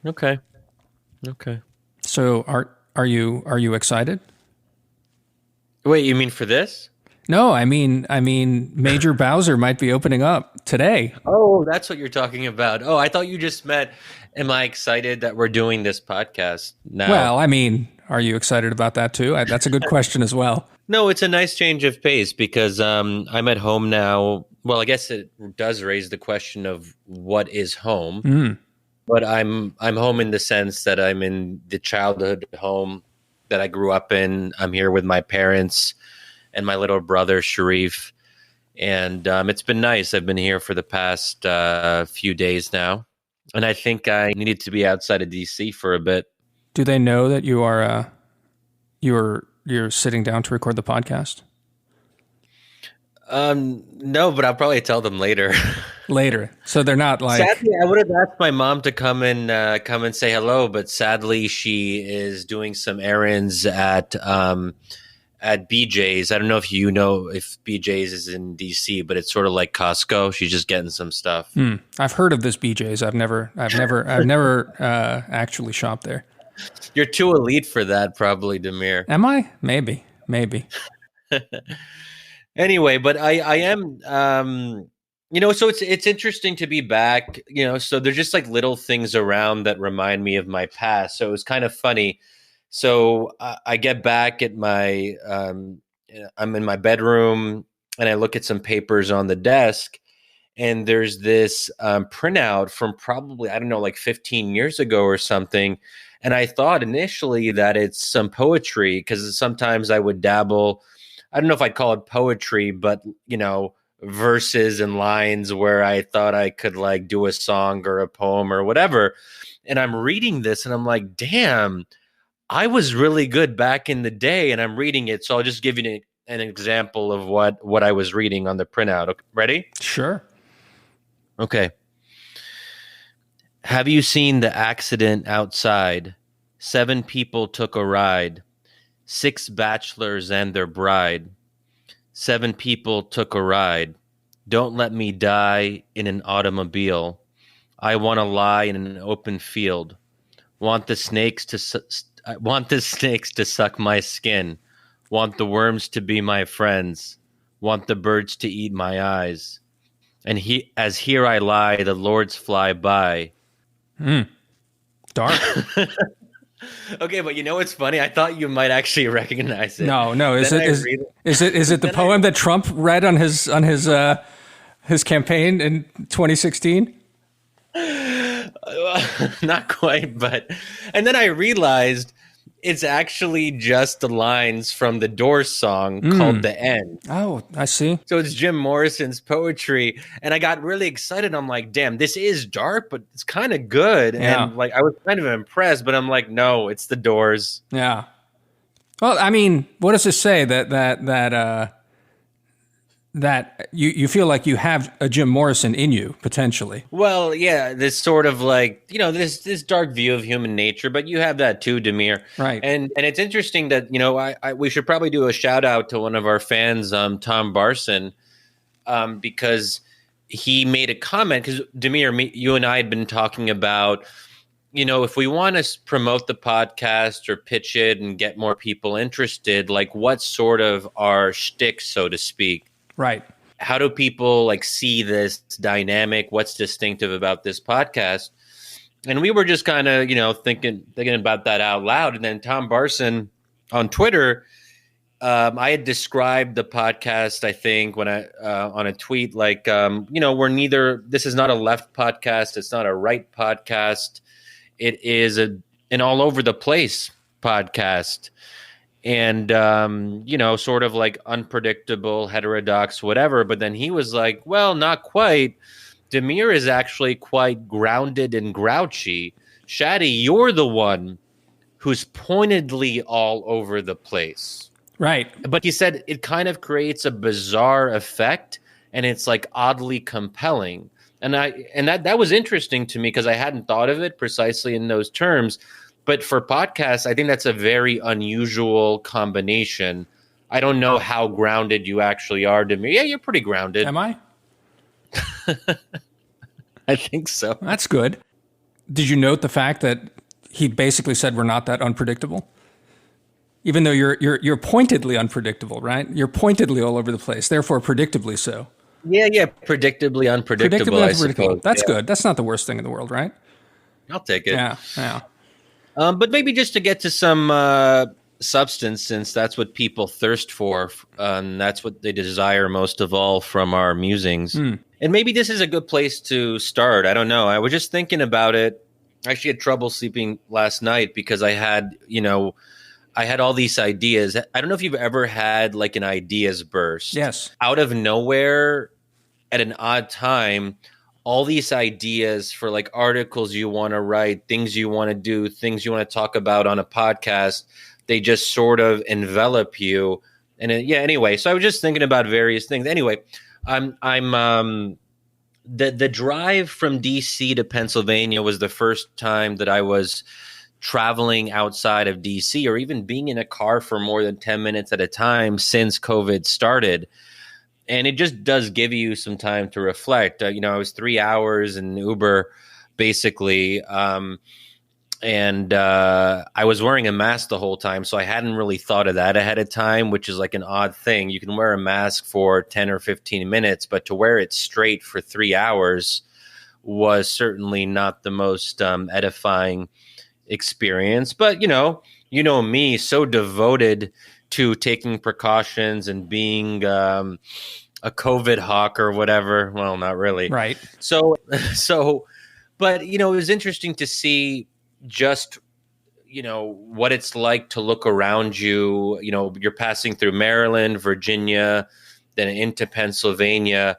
Okay. Okay. So are you excited? Wait, you mean for this? No, I mean Major Bowser might be opening up today. Oh, that's what you're talking about. Oh, I thought you just meant, am I excited that we're doing this podcast now? Well, I mean, are you excited about that too? That's a good question as well. No, it's a nice change of pace because I'm at home now. Well, I guess it does raise the question of what is home, Mm. but I'm home in the sense that I'm in the childhood home that I grew up in. I'm here with my parents and my little brother Sharif, and it's been nice. I've been here for the past few days now, and I think I needed to be outside of DC for a bit. Do they know that you're sitting down to record the podcast No, but I'll probably tell them later. later? So they're not like, Sadly, I would have asked my mom to come and say hello, but sadly, she is doing some errands at BJ's. I don't know if you know if BJ's is in DC, but it's sort of like Costco. She's just getting some stuff. I've heard of this BJ's. I've never actually shopped there. You're too elite for that, probably, Damir. Am I? Maybe. Anyway, but I am so it's interesting to be back, so there's just like little things around that remind me of my past. So it was kind of funny. So I get back at my I'm in my bedroom and I look at some papers on the desk, and there's this printout from probably, I don't know, like 15 years ago or something. And I thought initially that it's some poetry because sometimes I would dabble. I don't know if I'd call it poetry, but verses and lines where I thought I could like do a song or a poem or whatever. And I'm reading this and I'm like, damn, I was really good back in the day. And I'm reading it. So I'll just give you an example of what I was reading on the printout. Okay, ready? Sure. Okay. Have you seen the accident outside? 7 people took a ride. 6 bachelors and their bride. 7 people took a ride. Don't let me die in an automobile. I want to lie in an open field. Want the snakes to suck my skin. Want the worms to be my friends. Want the birds to eat my eyes. And as here I lie, the lords fly by. Dark. Okay, but what's funny? I thought you might actually recognize it. No. Is Then it I is read is it the poem that Trump read on his campaign in 2016? Not quite, but and then I realized it's actually just the lines from the Doors song called "The End." Oh, I see. So it's Jim Morrison's poetry, and I got really excited. I'm like, "Damn, this is dark, but it's kind of good." Yeah. And like, I was kind of impressed, but I'm like, "No, it's the Doors." Yeah. Well, I mean, what does this say that you feel like you have a Jim Morrison in you potentially? Well, yeah, this sort of like this dark view of human nature, but you have that too, Damir. Right. And it's interesting that we should probably do a shout out to one of our fans, Tom Barson, because he made a comment. Because Damir, you and I had been talking about, if we want to promote the podcast or pitch it and get more people interested, like what's sort of our shtick, so to speak. Right. How do people like see this dynamic? What's distinctive about this podcast? And we were just kind of, thinking about that out loud. And then Tom Barson on Twitter, I had described the podcast, I think, when I on a tweet, like, this is not a left podcast. It's not a right podcast. It is an all over the place podcast. And, sort of like unpredictable, heterodox, whatever. But then he was like, well, not quite. Damir is actually quite grounded and grouchy. Shadi, you're the one who's pointedly all over the place. Right. But he said it kind of creates a bizarre effect, and it's like oddly compelling. And that was interesting to me because I hadn't thought of it precisely in those terms. But for podcasts, I think that's a very unusual combination. I don't know how grounded you actually are, Damir. Yeah, you're pretty grounded. Am I? I think so. That's good. Did you note the fact that he basically said we're not that unpredictable? Even though you're pointedly unpredictable, right? You're pointedly all over the place, therefore predictably so. Yeah, predictably unpredictable, Predictably I unpredictable. suppose. That's Yeah, good. That's not the worst thing in the world, right? I'll take it. Yeah, yeah. But maybe just to get to some substance, since that's what people thirst for, and that's what they desire most of all from our musings. And maybe this is a good place to start. I don't know. I was just thinking about it. I actually had trouble sleeping last night because I had all these ideas. I don't know if you've ever had like an ideas burst. Yes. Out of nowhere at an odd time, all these ideas for like articles you want to write, things you want to do, things you want to talk about on a podcast, they just sort of envelop you. And anyway, so I was just thinking about various things. Anyway, I'm the drive from DC to Pennsylvania was the first time that I was traveling outside of DC or even being in a car for more than 10 minutes at a time since COVID started. And it just does give you some time to reflect. I was 3 hours in Uber, basically, and I was wearing a mask the whole time, so I hadn't really thought of that ahead of time, which is like an odd thing. You can wear a mask for 10 or 15 minutes, but to wear it straight for 3 hours was certainly not the most edifying experience. But, me, so devoted to taking precautions and being a COVID hawk or whatever. Well, not really. Right. So, but, it was interesting to see just, what it's like to look around you. You're passing through Maryland, Virginia, then into Pennsylvania.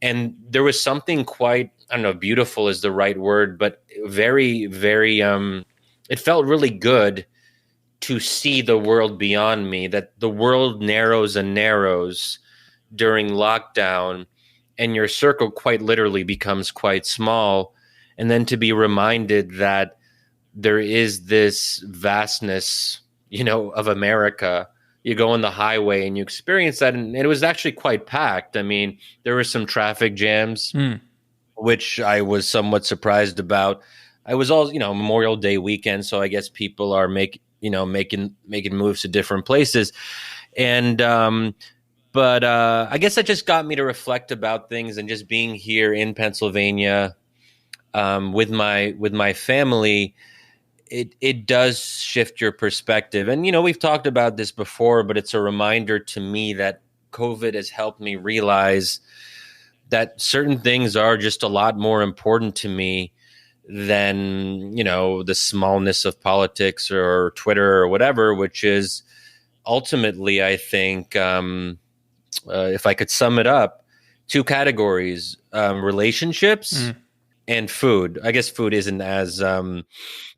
And there was something quite, I don't know, beautiful is the right word, but very, very, it felt really good to see the world beyond me, that the world narrows and narrows during lockdown, and your circle quite literally becomes quite small. And then to be reminded that there is this vastness, of America. You go on the highway and you experience that, and it was actually quite packed. I mean, there were some traffic jams, which I was somewhat surprised about. I was all, Memorial Day weekend, so I guess people are making moves to different places. And but I guess that just got me to reflect about things, and just being here in Pennsylvania with my family, it does shift your perspective. And we've talked about this before, but it's a reminder to me that COVID has helped me realize that certain things are just a lot more important to me than the smallness of politics or Twitter or whatever, which is ultimately, I think, if I could sum it up, two categories: relationships and food. I guess food isn't as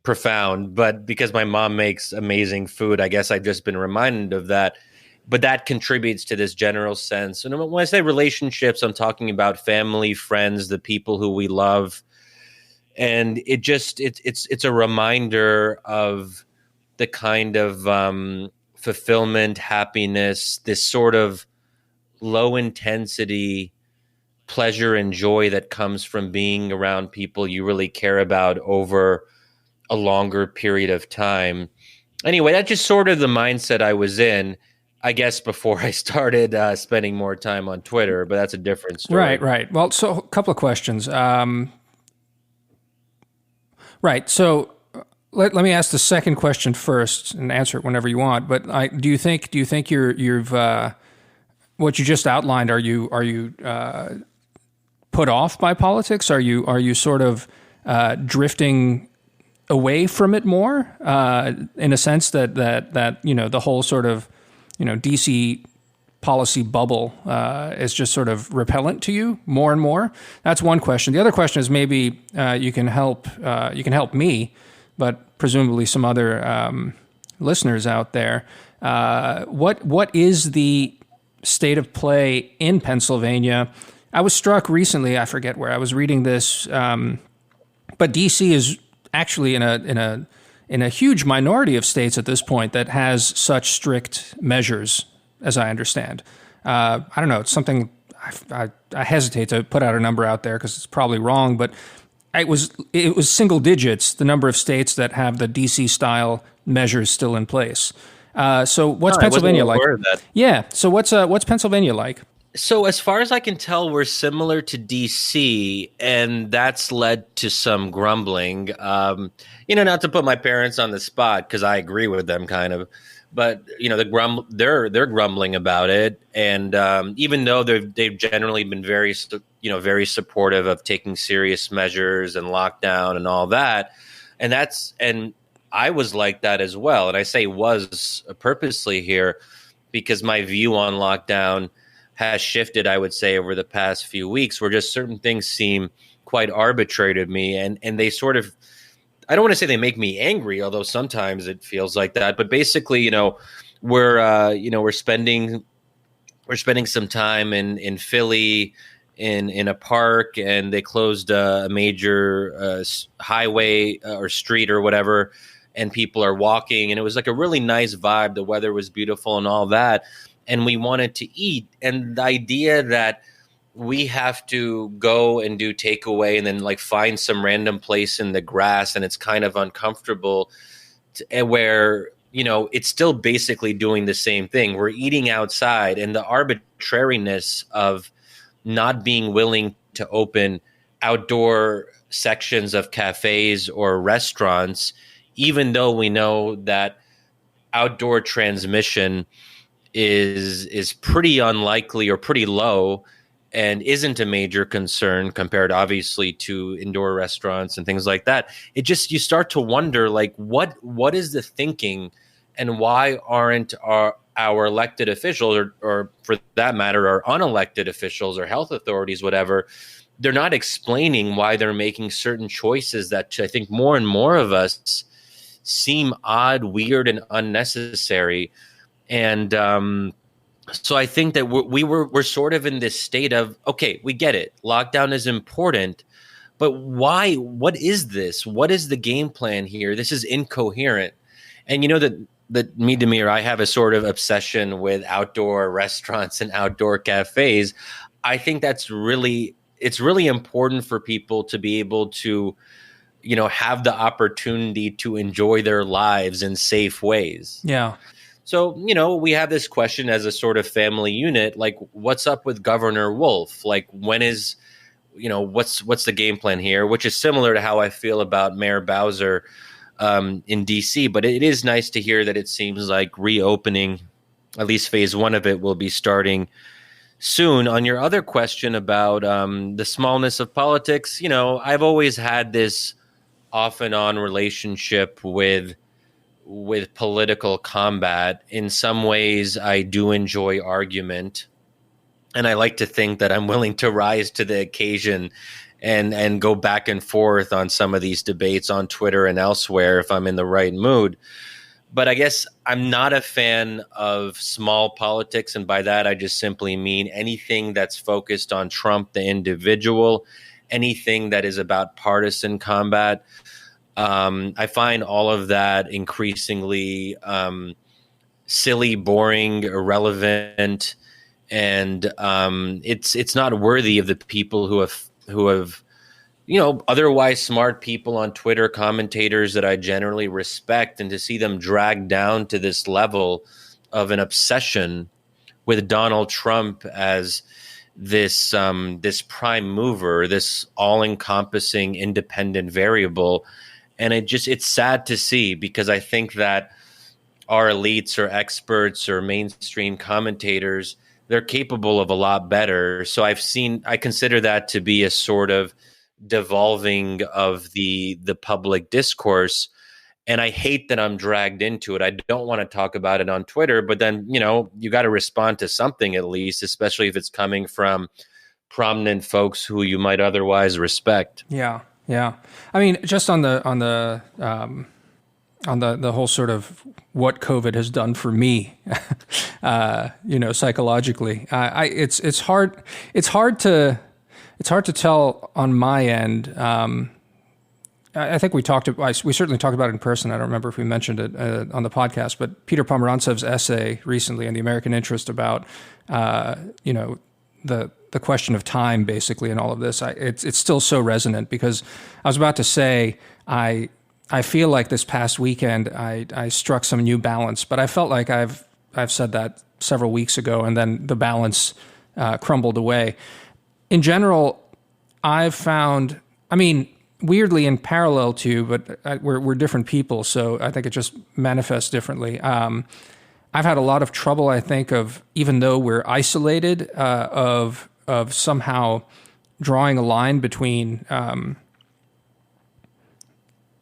profound, but because my mom makes amazing food, I guess I've just been reminded of that. But that contributes to this general sense. And when I say relationships, I'm talking about family, friends, the people who we love. And it's a reminder of the kind of fulfillment, happiness, this sort of low intensity pleasure and joy that comes from being around people you really care about over a longer period of time. Anyway, that's just sort of the mindset I was in, I guess, before I started spending more time on Twitter, but that's a different story. Right. Well, so a couple of questions. Right. So let me ask the second question first and answer it whenever you want. But do you think you've what you just outlined, are you put off by politics? Are you sort of drifting away from it more in a sense that the whole sort of DC policy bubble is just sort of repellent to you more and more? That's one question. The other question is maybe you can help me, but presumably some other listeners out there. What is the state of play in Pennsylvania? I was struck recently, I forget where I was reading this, but DC is actually in a huge minority of states at this point that has such strict measures, as I understand. I don't know. It's something I hesitate to put out a number out there because it's probably wrong, but it was single digits, the number of states that have the DC style measures still in place. So what's I wasn't Pennsylvania like? aware of that. Yeah. So what's Pennsylvania like? So, as far as I can tell, we're similar to DC, and that's led to some grumbling. Not to put my parents on the spot because I agree with them, kind of, but they're grumbling about it, and even though they've generally been very supportive of taking serious measures and lockdown and all that, and I was like that as well, and I say was purposely here because my view on lockdown has shifted, I would say, over the past few weeks, where just certain things seem quite arbitrary to me, and they sort of, I don't want to say they make me angry, although sometimes it feels like that. But basically, we're spending some time in Philly in a park, and they closed a major highway or street or whatever, and people are walking, and it was like a really nice vibe. The weather was beautiful and all that. And we wanted to eat. And the idea that we have to go and do takeaway and then like find some random place in the grass and it's kind of uncomfortable where, it's still basically doing the same thing. We're eating outside, and the arbitrariness of not being willing to open outdoor sections of cafes or restaurants, even though we know that outdoor transmission is pretty unlikely or pretty low and isn't a major concern compared obviously to indoor restaurants and things like that. You start to wonder, like, what is the thinking, and why aren't our elected officials or for that matter our unelected officials or health authorities, whatever, they're not explaining why they're making certain choices that I think more and more of us seem odd, weird, and unnecessary. And so I think that we're sort of in this state of, okay, we get it. Lockdown is important, but why? What is this? What is the game plan here? This is incoherent. And that me, Damir, I have a sort of obsession with outdoor restaurants and outdoor cafes. I think it's really important for people to be able to, have the opportunity to enjoy their lives in safe ways. Yeah. So, we have this question as a sort of family unit, like, what's up with Governor Wolf? Like, when is, what's the game plan here? Which is similar to how I feel about Mayor Bowser in DC. But it is nice to hear that it seems like reopening, at least phase one of it, will be starting soon. On your other question about the smallness of politics, I've always had this off and on relationship with political combat. In some ways, I do enjoy argument, and I like to think that I'm willing to rise to the occasion and go back and forth on some of these debates on Twitter and elsewhere if I'm in the right mood. But I guess I'm not a fan of small politics, and by that I just simply mean anything that's focused on Trump the individual, anything that is about partisan combat. I find all of that increasingly silly, boring, irrelevant, and it's not worthy of the people who have otherwise smart people on Twitter, commentators that I generally respect, and to see them dragged down to this level of an obsession with Donald Trump as this prime mover, this all-encompassing independent variable. And it's sad to see, because I think that our elites or experts or mainstream commentators, they're capable of a lot better. So I consider that to be a sort of devolving of the public discourse. And I hate that I'm dragged into it. I don't want to talk about it on Twitter, but then, you got to respond to something at least, especially if it's coming from prominent folks who you might otherwise respect. Yeah. Yeah, I mean, just on the whole sort of what COVID has done for me, psychologically, it's hard to tell on my end. I think we certainly talked about it in person. I don't remember if we mentioned it on the podcast, but Peter Pomerantsev's essay recently in the American Interest about the question of time, basically, in all of this. It's still so resonant because I was about to say I feel like this past weekend I struck some new balance, but I felt like I've said that several weeks ago, and then the balance crumbled away. In general, I've found, I mean, weirdly in parallel to, but we're different people, so I think it just manifests differently. I've had a lot of trouble, I think, of even though we're isolated, of somehow drawing a line between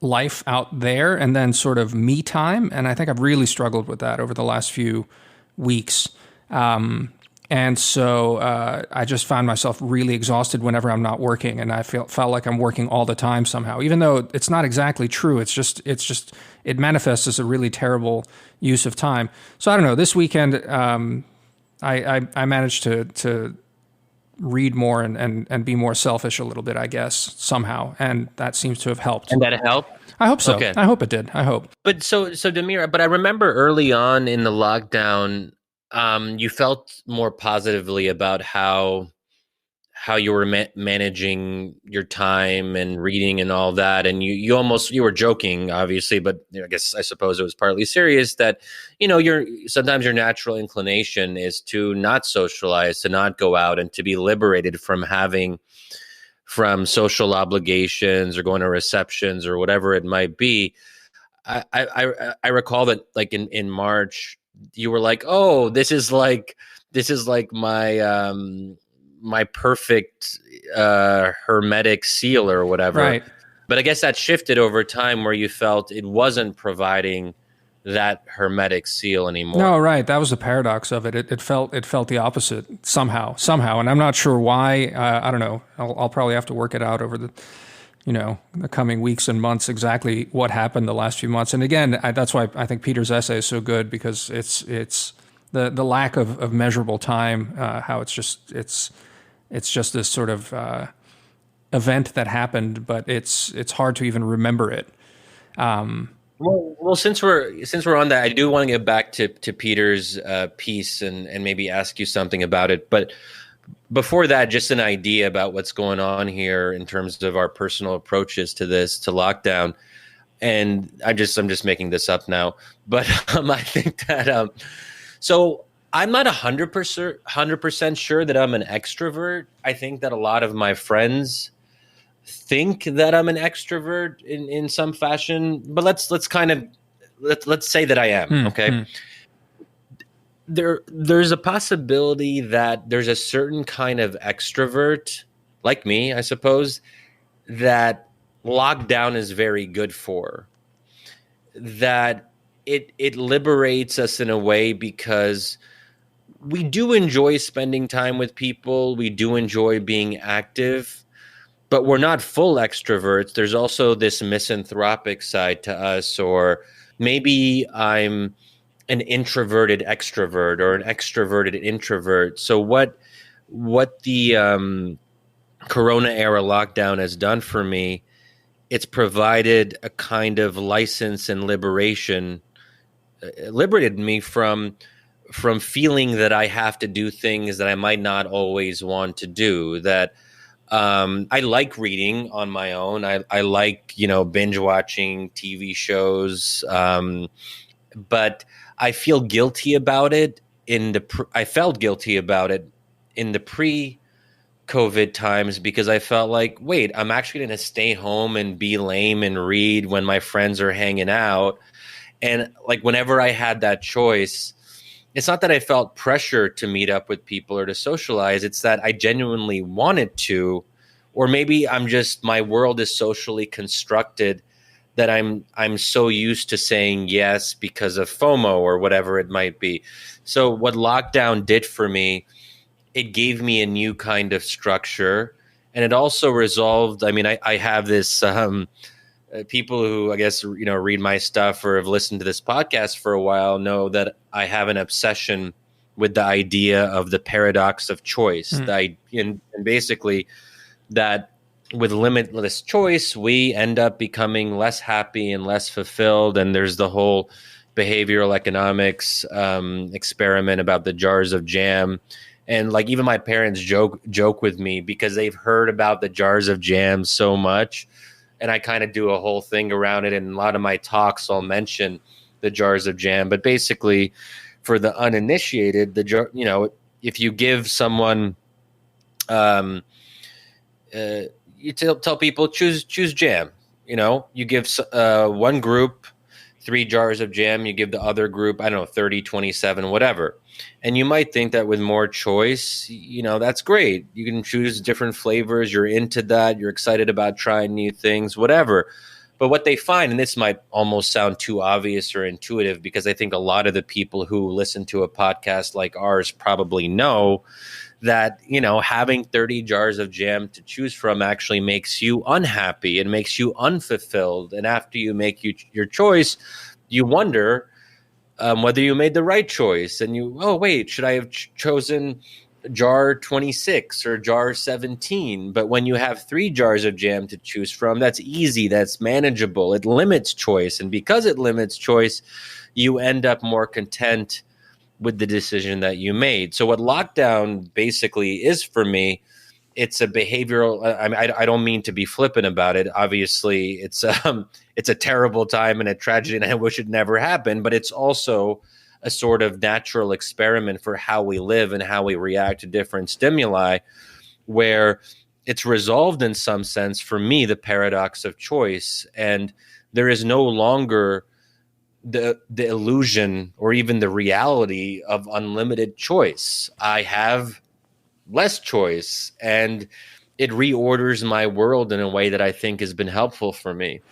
life out there and then sort of me time, and I think I've really struggled with that over the last few weeks. And so I just found myself really exhausted whenever I'm not working, and I felt like I'm working all the time somehow, even though it's not exactly true. It's just it manifests as a really terrible use of time. So I don't know. This weekend, I managed to read more and be more selfish a little bit, I guess, somehow, and that seems to have helped. And that helped? I hope so. Okay. I hope it did. I hope. But so Damir, but I remember early on in the lockdown, you felt more positively about how you were managing your time and reading and all that, and you were joking, obviously, but I suppose it was partly serious that sometimes your natural inclination is to not socialize, to not go out, and to be liberated from social obligations or going to receptions or whatever it might be. I recall that, like, in March, you were like, "Oh, this is like my perfect hermetic seal or whatever." Right. But I guess that shifted over time, where you felt it wasn't providing that hermetic seal anymore. No, right. That was the paradox of it. It felt the opposite somehow, and I'm not sure why. I don't know. I'll probably have to work it out over the coming weeks and months, exactly what happened the last few months. And again, that's why I think Peter's essay is so good, because it's the lack of measurable time, how it's just this sort of event that happened, but it's hard to even remember it. Well, since we're on that, I do want to get back to Peter's piece and maybe ask you something about it. But before that, just an idea about what's going on here in terms of our personal approaches to lockdown. And I'm just making this up now, but I think that so I'm not 100% sure that I'm an extrovert. I think that a lot of my friends think that I'm an extrovert in some fashion, but let's say that I am. Okay. There's a possibility that there's a certain kind of extrovert, like me, I suppose, that lockdown is very good for. That it liberates us in a way, because we do enjoy spending time with people. We do enjoy being active, but we're not full extroverts. There's also this misanthropic side to us, or maybe I'm an introverted extrovert or an extroverted introvert. So what the Corona era lockdown has done for me, it's provided a kind of license and liberated me from feeling that I have to do things that I might not always want to do. That I like reading on my own. I like, binge watching TV shows, but I feel guilty about it I felt guilty about it in the pre-COVID times, because I felt like, wait, I'm actually going to stay home and be lame and read when my friends are hanging out. And like, whenever I had that choice, it's not that I felt pressure to meet up with people or to socialize. It's that I genuinely wanted to, or maybe my world is socially constructed that I'm so used to saying yes because of FOMO or whatever it might be. So what lockdown did for me, it gave me a new kind of structure, and it also resolved. I mean, I have this people who, I guess, read my stuff or have listened to this podcast for a while know that I have an obsession with the idea of the paradox of choice. And basically that with limitless choice, we end up becoming less happy and less fulfilled. And there's the whole behavioral economics experiment about the jars of jam. And like even my parents joke with me because they've heard about the jars of jam so much, and I kind of do a whole thing around it. And a lot of my talks, I'll mention the jars of jam. But basically, for the uninitiated, if you give someone, um, you tell people choose jam. You give one group 3 jars of jam, you give the other group, I don't know, 30, 27, whatever. And you might think that with more choice, that's great. You can choose different flavors. You're into that. You're excited about trying new things, whatever. But what they find, and this might almost sound too obvious or intuitive, because I think a lot of the people who listen to a podcast like ours probably know that, having 30 jars of jam to choose from actually makes you unhappy and makes you unfulfilled. And after you make your choice, you wonder whether you made the right choice. And wait, should I have chosen jar 26 or jar 17? But when you have 3 jars of jam to choose from, that's easy, that's manageable. It limits choice. And because it limits choice, you end up more content with the decision that you made. So what lockdown basically is for me, it's a behavioral. I don't mean to be flippant about it. Obviously, it's a terrible time and a tragedy, and I wish it never happened. But it's also a sort of natural experiment for how we live and how we react to different stimuli, where it's resolved in some sense for me the paradox of choice, and there is no longer the illusion or even the reality of unlimited choice. I have less choice, and it reorders my world in a way that I think has been helpful for me.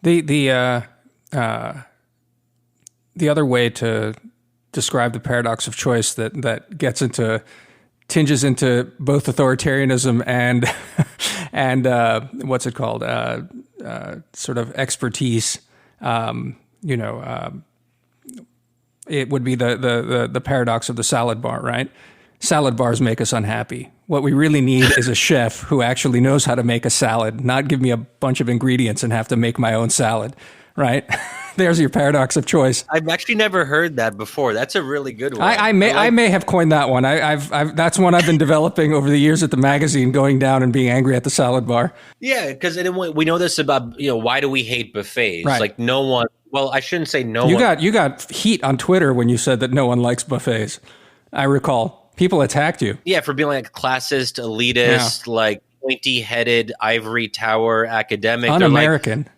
The other way to describe the paradox of choice that gets into tinges into both authoritarianism and what's it called, sort of expertise. It would be the paradox of the salad bar, right? Salad bars make us unhappy. What we really need is a chef who actually knows how to make a salad, not give me a bunch of ingredients and have to make my own salad, right? There's your paradox of choice. I've actually never heard that before. That's a really good one. I may have coined that one. I've that's one I've been developing over the years at the magazine, going down and being angry at the salad bar. Yeah, because we know this about, why do we hate buffets? Right. Like no one. Well, I shouldn't say no you one. You got heat on Twitter when you said that no one likes buffets. I recall. People attacked you. Yeah, for being like classist, elitist, like pointy-headed, ivory tower academic. Un-American.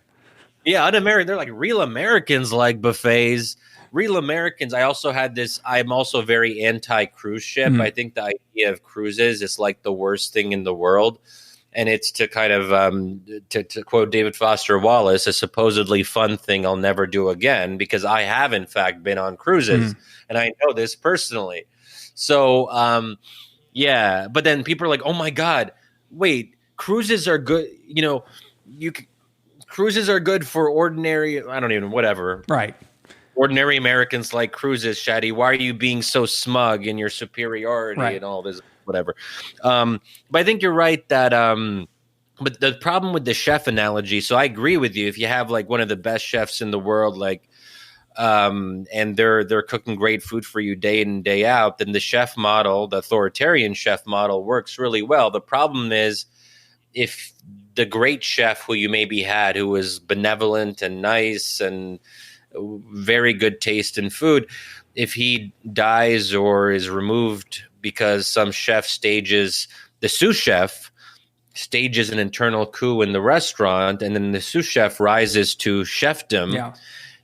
Un-American. They're like, real Americans like buffets. Real Americans. I also had this. I'm also very anti-cruise ship. I think the idea of cruises is like the worst thing in the world. And it's to kind of, to quote David Foster Wallace, a supposedly fun thing I'll never do again, because I have, in fact, been on cruises. And I know this personally. So, but then people are like, oh my God, wait, cruises are good. Cruises are good for ordinary, whatever. Right. Ordinary Americans like cruises, Shadi. Why are you being so smug in your superiority and all this, whatever? But I think you're right that, but the problem with the chef analogy, so I agree with you. If you have like one of the best chefs in the world, like, and they're cooking great food for you day in and day out, then the chef model, the authoritarian chef model, works really well. The problem is if the great chef who you maybe had, who was benevolent and nice and very good taste in food, if he dies or is removed because some chef the sous chef stages an internal coup in the restaurant, and then the sous chef rises to chefdom,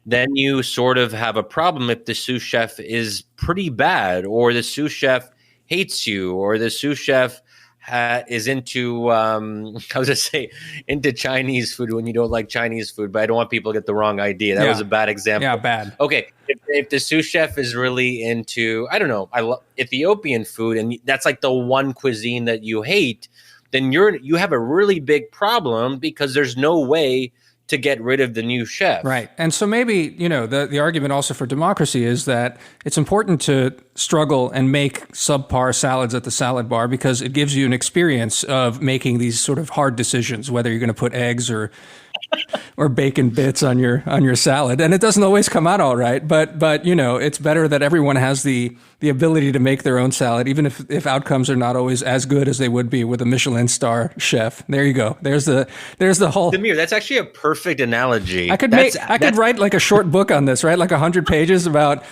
then you sort of have a problem if the sous chef is pretty bad, or the sous chef hates you, or the sous chef is into, into Chinese food when you don't like Chinese food, but I don't want people to get the wrong idea. That was a bad example. Yeah, bad. Okay, if the sous chef is really into, I love Ethiopian food, and that's like the one cuisine that you hate, then you have a really big problem, because there's no way to get rid of the new chef. Right. And so maybe, the argument also for democracy is that it's important to struggle and make subpar salads at the salad bar, because it gives you an experience of making these sort of hard decisions, whether you're going to put eggs or or bacon bits on your salad, and it doesn't always come out all right. But it's better that everyone has the ability to make their own salad, even if outcomes are not always as good as they would be with a Michelin star chef. There you go. There's the whole. Damir, that's actually a perfect analogy. I could write like a short book on this, right? Like 100 pages about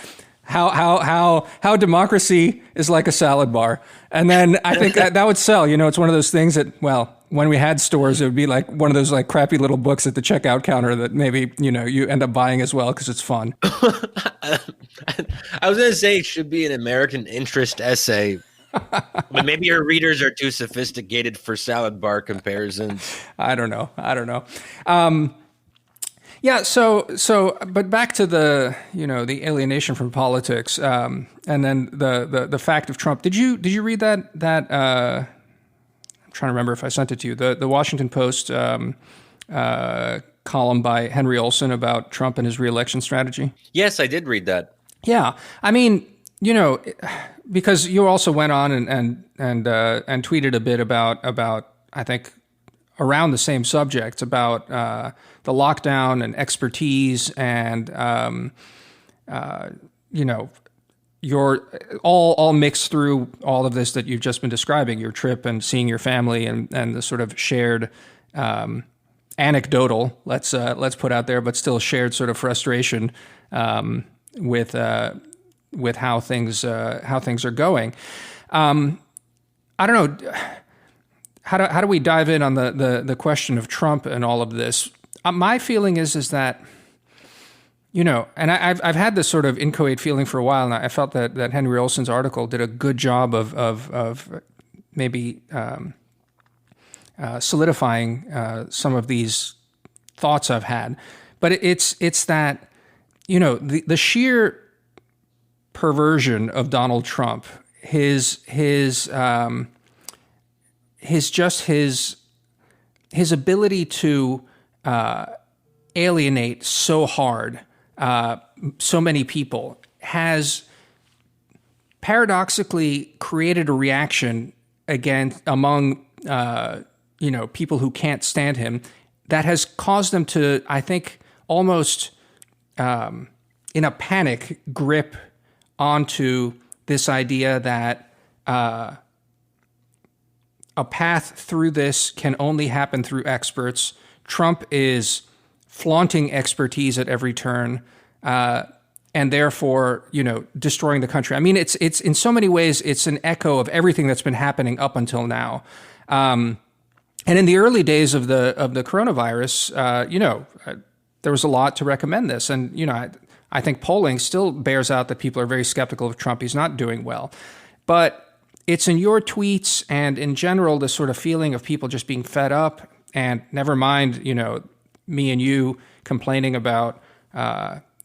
how democracy is like a salad bar. And then I think that would sell. It's one of those things that, well, when we had stores, it would be like one of those like crappy little books at the checkout counter that maybe, you end up buying as well because it's fun. I was going to say it should be an American interest essay, but maybe your readers are too sophisticated for salad bar comparisons. I don't know. Yeah. But back to the alienation from politics, and then the fact of Trump. Did you read that? I'm trying to remember if I sent it to you. The Washington Post column by Henry Olsen about Trump and his reelection strategy. Yes, I did read that. Yeah, I mean, because you also went on and tweeted a bit about I think around the same subject about the lockdown and expertise and your all mixed through all of this that you've just been describing, your trip and seeing your family and the sort of shared anecdotal, let's put out there, but still shared sort of frustration with how things are going. I don't know. How do we dive in on the question of Trump and all of this? My feeling is that, and I've had this sort of inchoate feeling for a while, and I felt that Henry Olsen's article did a good job of maybe solidifying some of these thoughts I've had. But it's that, the sheer perversion of Donald Trump, his ability to alienate so hard so many people has paradoxically created a reaction among people who can't stand him that has caused them to, I think, almost in a panic grip onto this idea that a path through this can only happen through experts. Trump is flaunting expertise at every turn, and therefore, destroying the country. I mean, it's in so many ways, it's an echo of everything that's been happening up until now. And in the early days of the coronavirus, there was a lot to recommend this, and I think polling still bears out that people are very skeptical of Trump. He's not doing well, but it's in your tweets and in general, this sort of feeling of people just being fed up, and never mind, me and you complaining about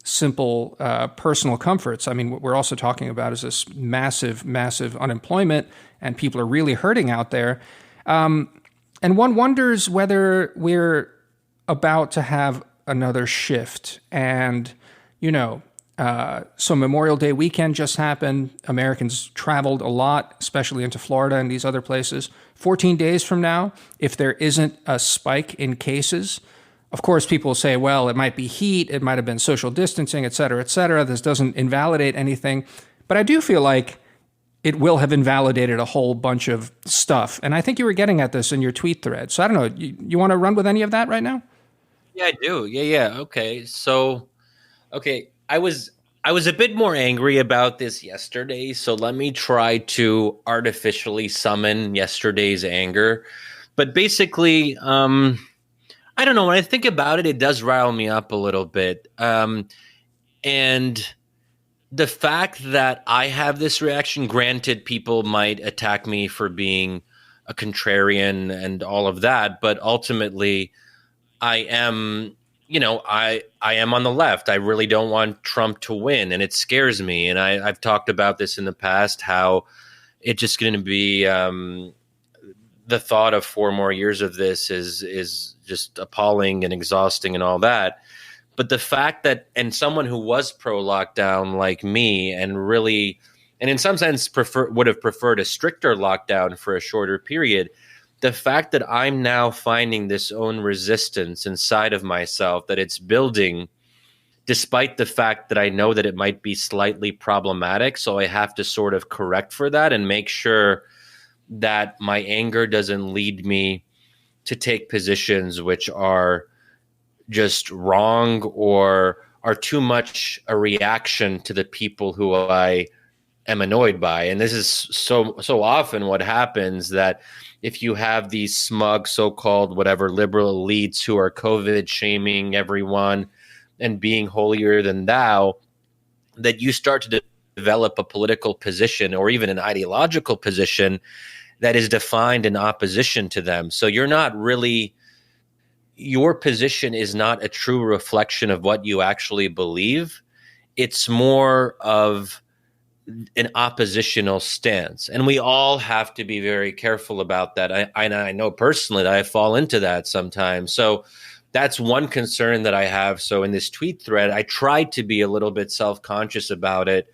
simple personal comforts. I mean, what we're also talking about is this massive, massive unemployment, and people are really hurting out there. And one wonders whether we're about to have another shift. And, so Memorial Day weekend just happened. Americans traveled a lot, especially into Florida and these other places. 14 days from now, if there isn't a spike in cases, of course, people will say, well, it might be heat, it might have been social distancing, et cetera, et cetera. This doesn't invalidate anything. But I do feel like it will have invalidated a whole bunch of stuff. And I think you were getting at this in your tweet thread. So I don't know, you want to run with any of that right now? Yeah, I do. Yeah. Okay. So, I was a bit more angry about this yesterday, so let me try to artificially summon yesterday's anger. But basically, I don't know. When I think about it, it does rile me up a little bit. And the fact that I have this reaction, granted, people might attack me for being a contrarian and all of that, but ultimately, I am, I am on the left. I really don't want Trump to win, and it scares me. And I've talked about this in the past, how it's just going to be the thought of 4 more years of this is just appalling and exhausting and all that. But the fact that, and someone who was pro lockdown like me, and really, and in some sense would have preferred a stricter lockdown for a shorter period, the fact that I'm now finding this own resistance inside of myself, that it's building despite the fact that I know that it might be slightly problematic. So I have to sort of correct for that and make sure that my anger doesn't lead me to take positions which are just wrong or are too much a reaction to the people who I am annoyed by. And this is so often what happens, that if you have these smug so-called whatever liberal elites who are COVID shaming everyone and being holier than thou, that you start to develop a political position or even an ideological position that is defined in opposition to them. So you're not really, your position is not a true reflection of what you actually believe. It's more of an oppositional stance. And we all have to be very careful about that. I know personally that I fall into that sometimes. So that's one concern that I have. So in this tweet thread, I tried to be a little bit self-conscious about it.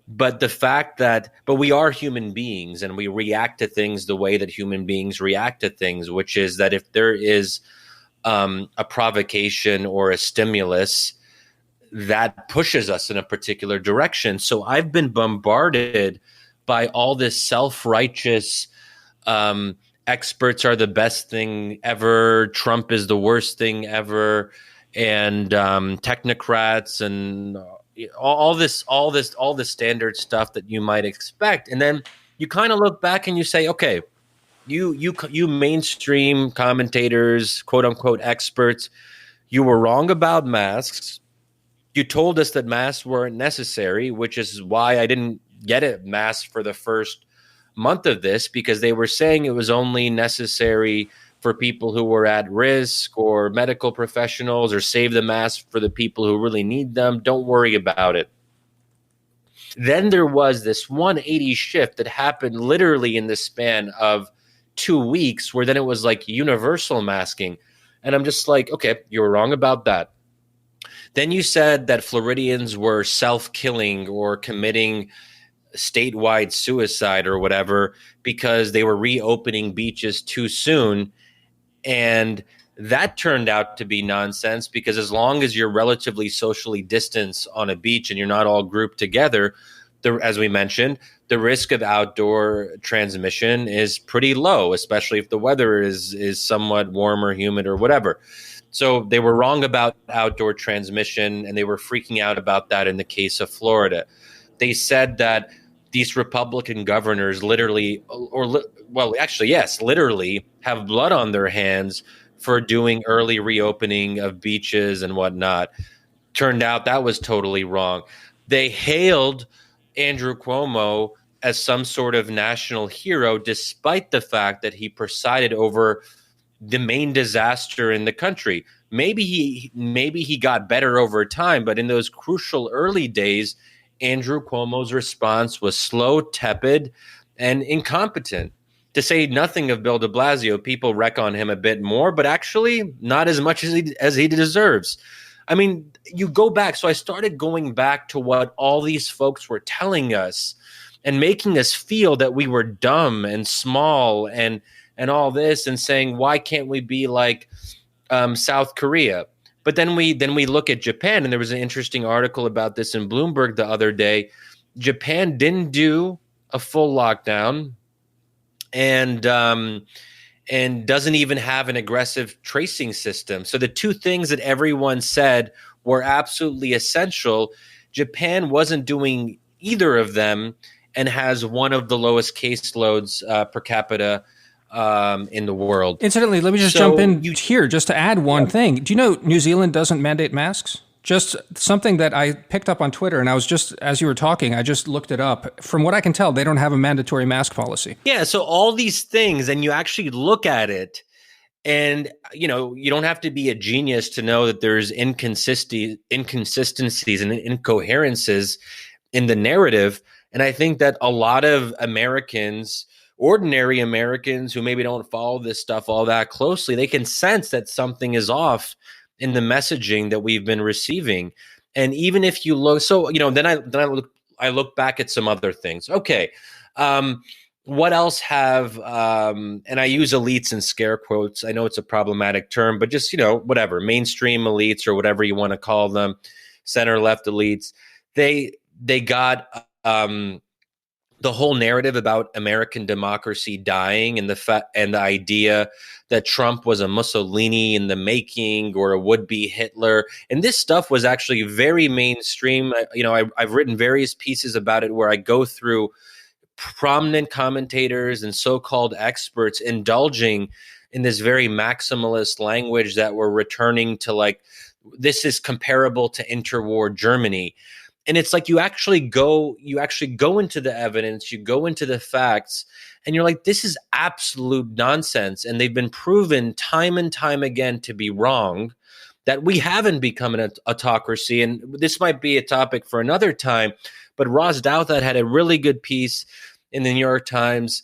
But the fact that, but we are human beings and we react to things the way that human beings react to things, which is that if there is a provocation or a stimulus, that pushes us in a particular direction. So I've been bombarded by all this self-righteous, experts are the best thing ever, Trump is the worst thing ever, and technocrats and all the standard stuff that you might expect. And then you kind of look back and you say, okay, you mainstream commentators, quote unquote experts, you were wrong about masks. You told us that masks weren't necessary, which is why I didn't get a mask for the first month of this, because they were saying it was only necessary for people who were at risk or medical professionals, or save the mask for the people who really need them. Don't worry about it. Then there was this 180 shift that happened literally in the span of 2 weeks, where then it was like universal masking. And I'm just like, okay, you were wrong about that. Then you said that Floridians were self-killing or committing statewide suicide or whatever because they were reopening beaches too soon. And that turned out to be nonsense, because as long as you're relatively socially distanced on a beach and you're not all grouped together, as we mentioned, the risk of outdoor transmission is pretty low, especially if the weather is somewhat warm or humid or whatever. So they were wrong about outdoor transmission, and they were freaking out about that in the case of Florida. They said that these Republican governors literally, literally have blood on their hands for doing early reopening of beaches and whatnot. Turned out that was totally wrong. They hailed Andrew Cuomo as some sort of national hero, despite the fact that he presided over the main disaster in the country. Maybe he got better over time, but in those crucial early days, Andrew Cuomo's response was slow, tepid, and incompetent. To say nothing of Bill de Blasio, people wreck on him a bit more, but actually not as much as he deserves. I mean, you go back. So I started going back to what all these folks were telling us and making us feel that we were dumb and small and all this, and saying, why can't we be like South Korea? But then we look at Japan, and there was an interesting article about this in Bloomberg the other day. Japan didn't do a full lockdown, and doesn't even have an aggressive tracing system. So the two things that everyone said were absolutely essential, Japan wasn't doing either of them, and has one of the lowest caseloads per capita in the world. Incidentally, let me just jump in here just to add one thing. Do you know New Zealand doesn't mandate masks? Just something that I picked up on Twitter, and I was just, as you were talking, I just looked it up. From what I can tell, they don't have a mandatory mask policy. Yeah, so all these things, and you actually look at it, and you don't have to be a genius to know that there's inconsistencies and incoherences in the narrative. And I think that a lot of Americans, ordinary Americans who maybe don't follow this stuff all that closely, they can sense that something is off in the messaging that we've been receiving. And even if you look, so then I look back at some other things. Okay, what else have and I use elites in scare quotes. I know it's a problematic term, but just, whatever, mainstream elites or whatever you want to call them, center left elites, they got the whole narrative about American democracy dying, and the idea that Trump was a Mussolini in the making or a would-be Hitler. And this stuff was actually very mainstream. I've written various pieces about it where I go through prominent commentators and so-called experts indulging in this very maximalist language that we're returning to, like, this is comparable to interwar Germany. And it's like you actually go into the evidence, you go into the facts, and you're like, this is absolute nonsense. And they've been proven time and time again to be wrong, that we haven't become an autocracy. And this might be a topic for another time, but Ross Douthat had a really good piece in the New York Times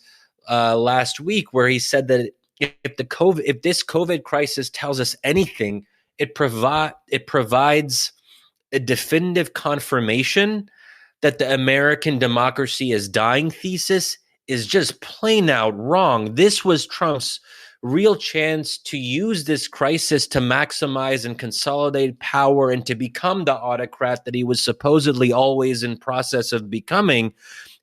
last week where he said that if this COVID crisis tells us anything, it provides a definitive confirmation that the American democracy is dying thesis is just plain out wrong. This was Trump's real chance to use this crisis to maximize and consolidate power and to become the autocrat that he was supposedly always in process of becoming.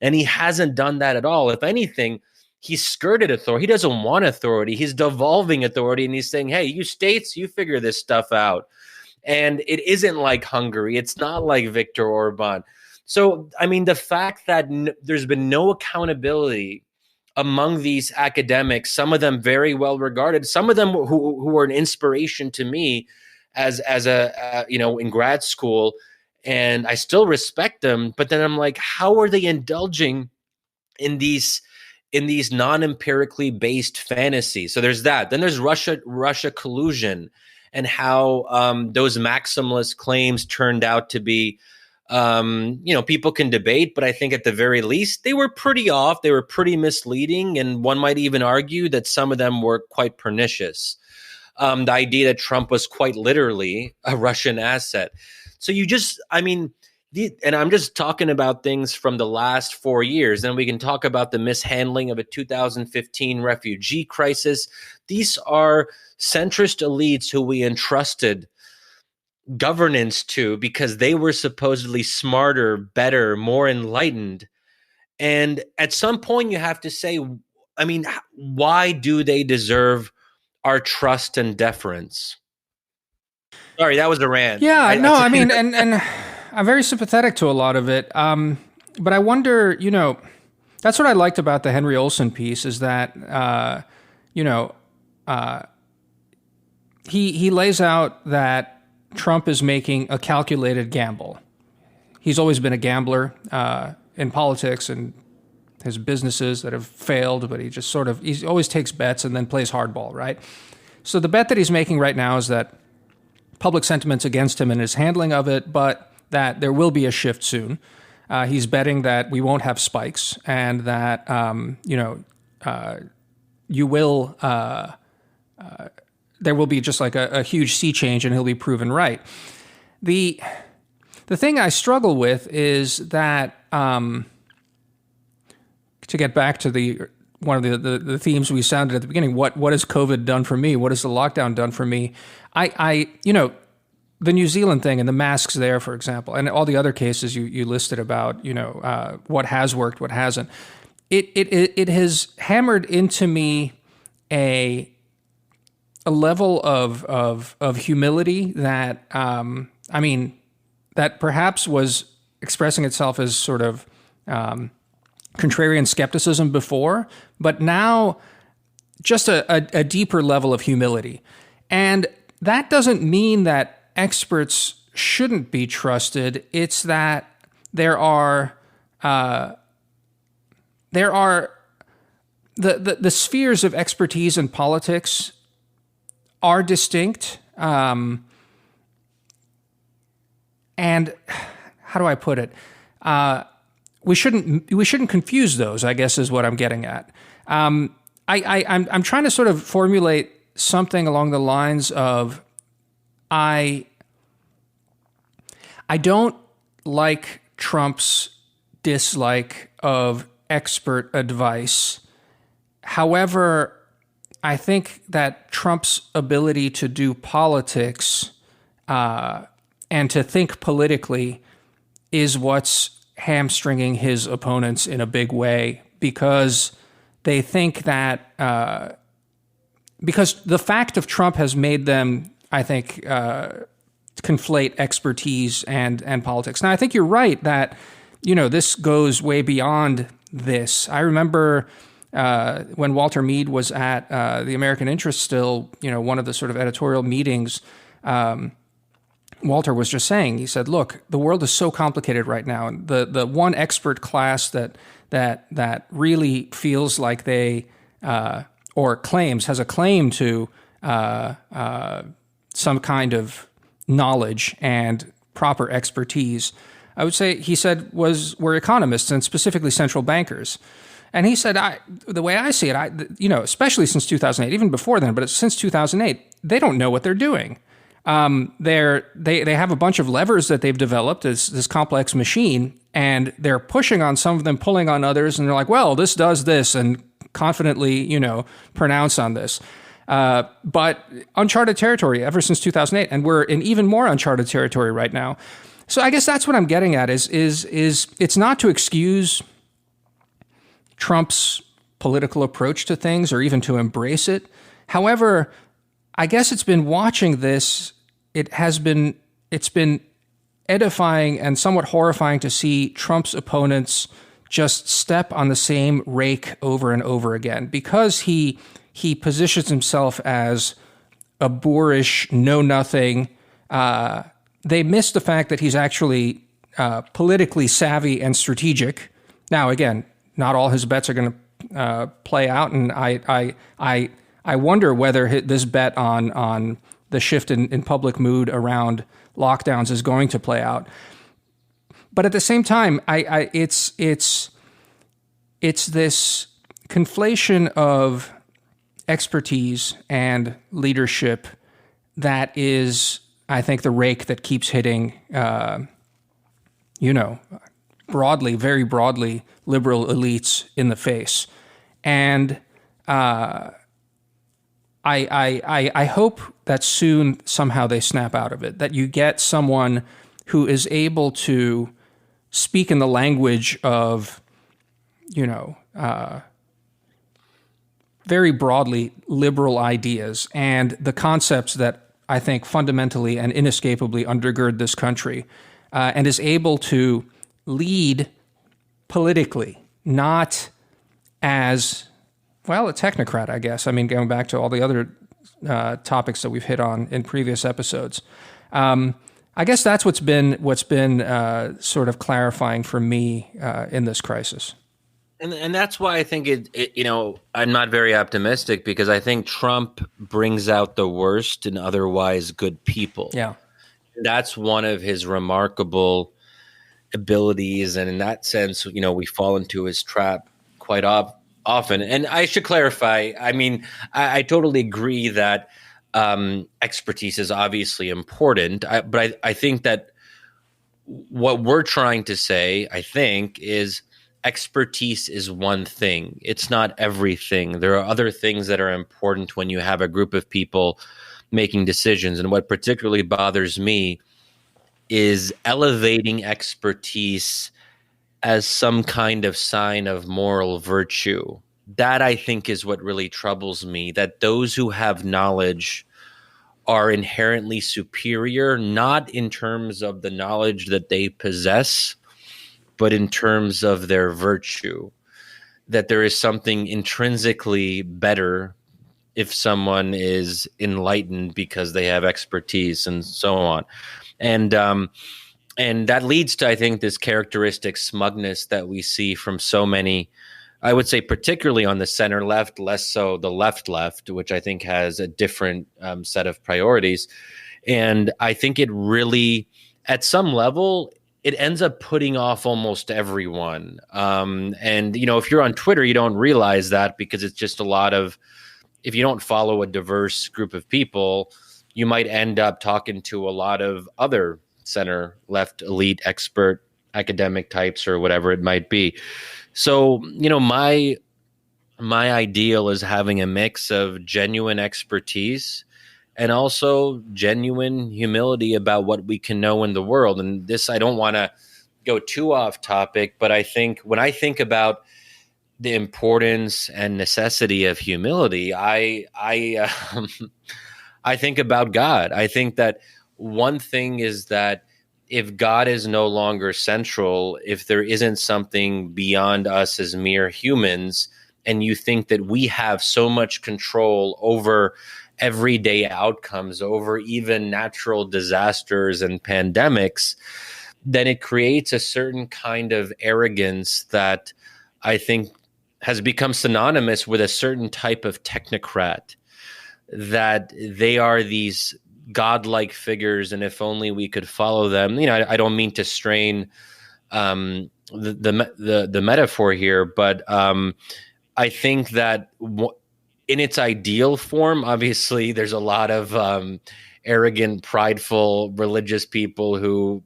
And he hasn't done that at all. If anything, he's skirted authority. He doesn't want authority. He's devolving authority, and he's saying, hey, you states, you figure this stuff out. And it isn't like Hungary. It's not like Viktor Orban. So, I mean, the fact that there's been no accountability among these academics, some of them very well regarded, some of them who were an inspiration to me as in grad school, and I still respect them. But then I'm like, how are they indulging in these non-empirically based fantasies? So there's that. Then there's Russia collusion, and how those maximalist claims turned out to be, people can debate, but I think at the very least, they were pretty off. They were pretty misleading. And one might even argue that some of them were quite pernicious. The idea that Trump was quite literally a Russian asset. So and I'm just talking about things from the last 4 years. Then we can talk about the mishandling of a 2015 refugee crisis. These are centrist elites who we entrusted governance to because they were supposedly smarter, better, more enlightened. And at some point you have to say, I mean, why do they deserve our trust and deference? Sorry, that was a rant. And I'm very sympathetic to a lot of it. But I wonder, that's what I liked about the Henry Olsen piece is that, he lays out that Trump is making a calculated gamble. He's always been a gambler in politics and his businesses that have failed, but he always takes bets and then plays hardball, right? So the bet that he's making right now is that public sentiment's against him and his handling of it, but that there will be a shift soon. He's betting that we won't have spikes and that, there will be just like a huge sea change and he'll be proven right. The thing I struggle with is that, to get back to one of the themes we sounded at the beginning, what has COVID done for me? What has the lockdown done for me? The New Zealand thing and the masks there, for example, and all the other cases you listed about, what has worked, what hasn't. It has hammered into me a level of humility that, that perhaps was expressing itself as sort of contrarian skepticism before, but now just a deeper level of humility. And that doesn't mean that experts shouldn't be trusted. It's that there are the spheres of expertise in politics are distinct. And how do I put it? We shouldn't confuse those, I guess, is what I'm getting at. I'm trying to sort of formulate something along the lines of I don't like Trump's dislike of expert advice. However, I think that Trump's ability to do politics and to think politically is what's hamstringing his opponents in a big way, because they think that because the fact of Trump has made them, I think, conflate expertise and politics. Now, I think you're right that, this goes way beyond this. I remember when Walter Mead was at the American Interest still, one of the sort of editorial meetings, Walter was just saying, he said, look, the world is so complicated right now. And the one expert class that really feels like they, or has a claim to some kind of knowledge and proper expertise, I would say, he said, were economists and specifically central bankers. And he said, the way I see it, especially since 2008, even before then, but since 2008, they don't know what they're doing. They have a bunch of levers that they've developed, this complex machine, and they're pushing on some of them, pulling on others, and they're like, well, this does this, and confidently, pronounce on this. But uncharted territory ever since 2008, and we're in even more uncharted territory right now. So I guess that's what I'm getting at is it's not to excuse Trump's political approach to things or even to embrace it. However, I guess it's been watching this. It's been edifying and somewhat horrifying to see Trump's opponents just step on the same rake over and over again, because he positions himself as a boorish know-nothing. They miss the fact that he's actually politically savvy and strategic. Now, again, not all his bets are going to play out, and I wonder whether this bet on the shift in public mood around lockdowns is going to play out. But at the same time, it's this conflation of expertise and leadership that is, I think, the rake that keeps hitting, broadly, very broadly, liberal elites in the face. And I hope that soon somehow they snap out of it, that you get someone who is able to speak in the language of, very broadly liberal ideas and the concepts that I think fundamentally and inescapably undergird this country, and is able to lead politically, not as, well, a technocrat, I guess. I mean, going back to all the other topics that we've hit on in previous episodes. I guess that's what's been sort of clarifying for me in this crisis. And that's why I think I'm not very optimistic, because I think Trump brings out the worst in otherwise good people. Yeah. That's one of his remarkable abilities. And in that sense, we fall into his trap quite often. And I should clarify, I mean, I totally agree that expertise is obviously important. But I think that what we're trying to say, I think, is expertise is one thing. It's not everything. There are other things that are important when you have a group of people making decisions. And what particularly bothers me is elevating expertise as some kind of sign of moral virtue. That, I think, is what really troubles me, that those who have knowledge are inherently superior, not in terms of the knowledge that they possess, but in terms of their virtue, that there is something intrinsically better if someone is enlightened because they have expertise and so on. And that leads to, I think, this characteristic smugness that we see from so many, I would say particularly on the center left, less so the left, which I think has a different set of priorities. And I think it really, at some level, it ends up putting off almost everyone. And, if you're on Twitter, you don't realize that, because it's just a lot of, if you don't follow a diverse group of people, you might end up talking to a lot of other center left elite expert academic types or whatever it might be. So, my ideal is having a mix of genuine expertise and also genuine humility about what we can know in the world. And this, I don't want to go too off topic, but I think when I think about the importance and necessity of humility, I think about God. I think that one thing is that if God is no longer central, if there isn't something beyond us as mere humans, and you think that we have so much control over everyday outcomes, over even natural disasters and pandemics, then it creates a certain kind of arrogance that I think has become synonymous with a certain type of technocrat, that they are these godlike figures, and if only we could follow them. I don't mean to strain the metaphor here, but I think that in its ideal form, obviously, there's a lot of arrogant, prideful, religious people who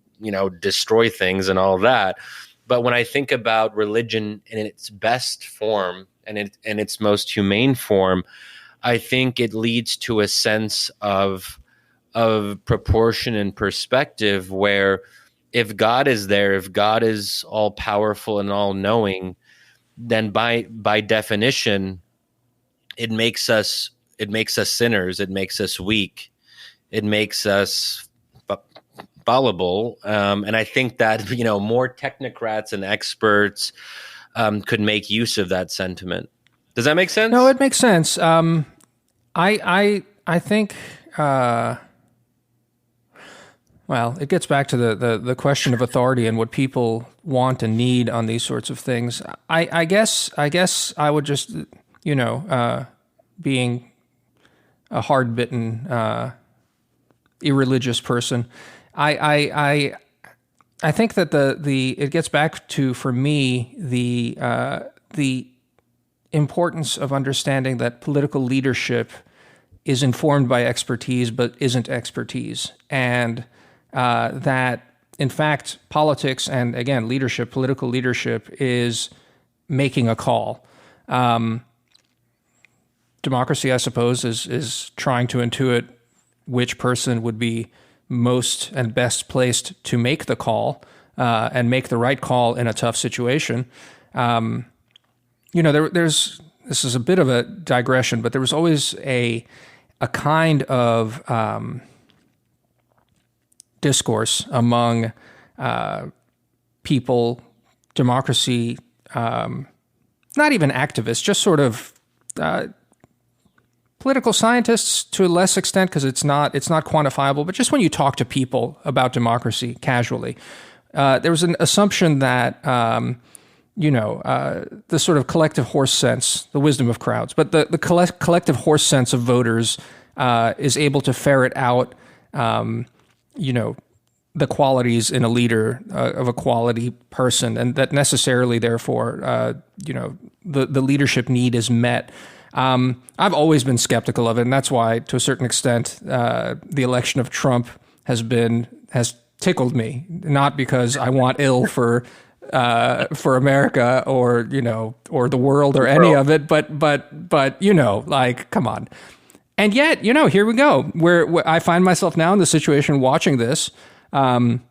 destroy things and all that. But when I think about religion in its best form and in its most humane form, I think it leads to a sense of proportion and perspective, where if God is there, if God is all powerful and all knowing, then by definition, it makes us sinners, it makes us weak, it makes us fallible, and I think that more technocrats and experts could make use of that sentiment. Does that make sense? No, it makes sense. I think. Well, it gets back to the question of authority and what people want and need on these sorts of things. I guess I would just, being a hard-bitten, irreligious person, I think that it gets back to, for me, the importance of understanding that political leadership is informed by expertise, but isn't expertise, and that, in fact, politics and, again, leadership, political leadership, is making a call. Democracy, I suppose, is trying to intuit which person would be most and best placed to make the call and make the right call in a tough situation. There's this is a bit of a digression, but there was always a kind of discourse among people, democracy, not even activists, just sort of political scientists to a less extent, because it's not quantifiable, but just when you talk to people about democracy casually, there was an assumption that the sort of collective horse sense, the wisdom of crowds, but the collective horse sense of voters is able to ferret out the qualities in a leader of a quality person, and that necessarily, therefore, the leadership need is met. I've always been skeptical of it, and that's why, to a certain extent, the election of Trump has tickled me. Not because I want ill for America or the world or any of it, but come on. And yet, here we go. Where I find myself now in the situation watching this. I'm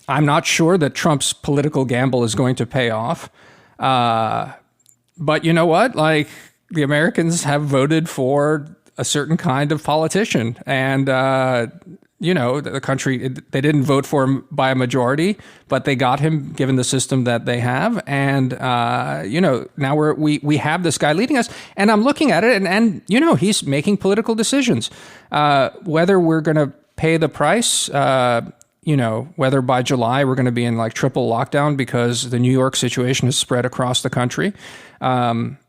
not sure that Trump's political gamble is going to pay off. But you know what? The Americans have voted for a certain kind of politician, and the country, they didn't vote for him by a majority, but they got him given the system that they have. And, now we have this guy leading us, and I'm looking at it and he's making political decisions, whether we're going to pay the price, whether by July we're going to be in triple lockdown because the New York situation has spread across the country,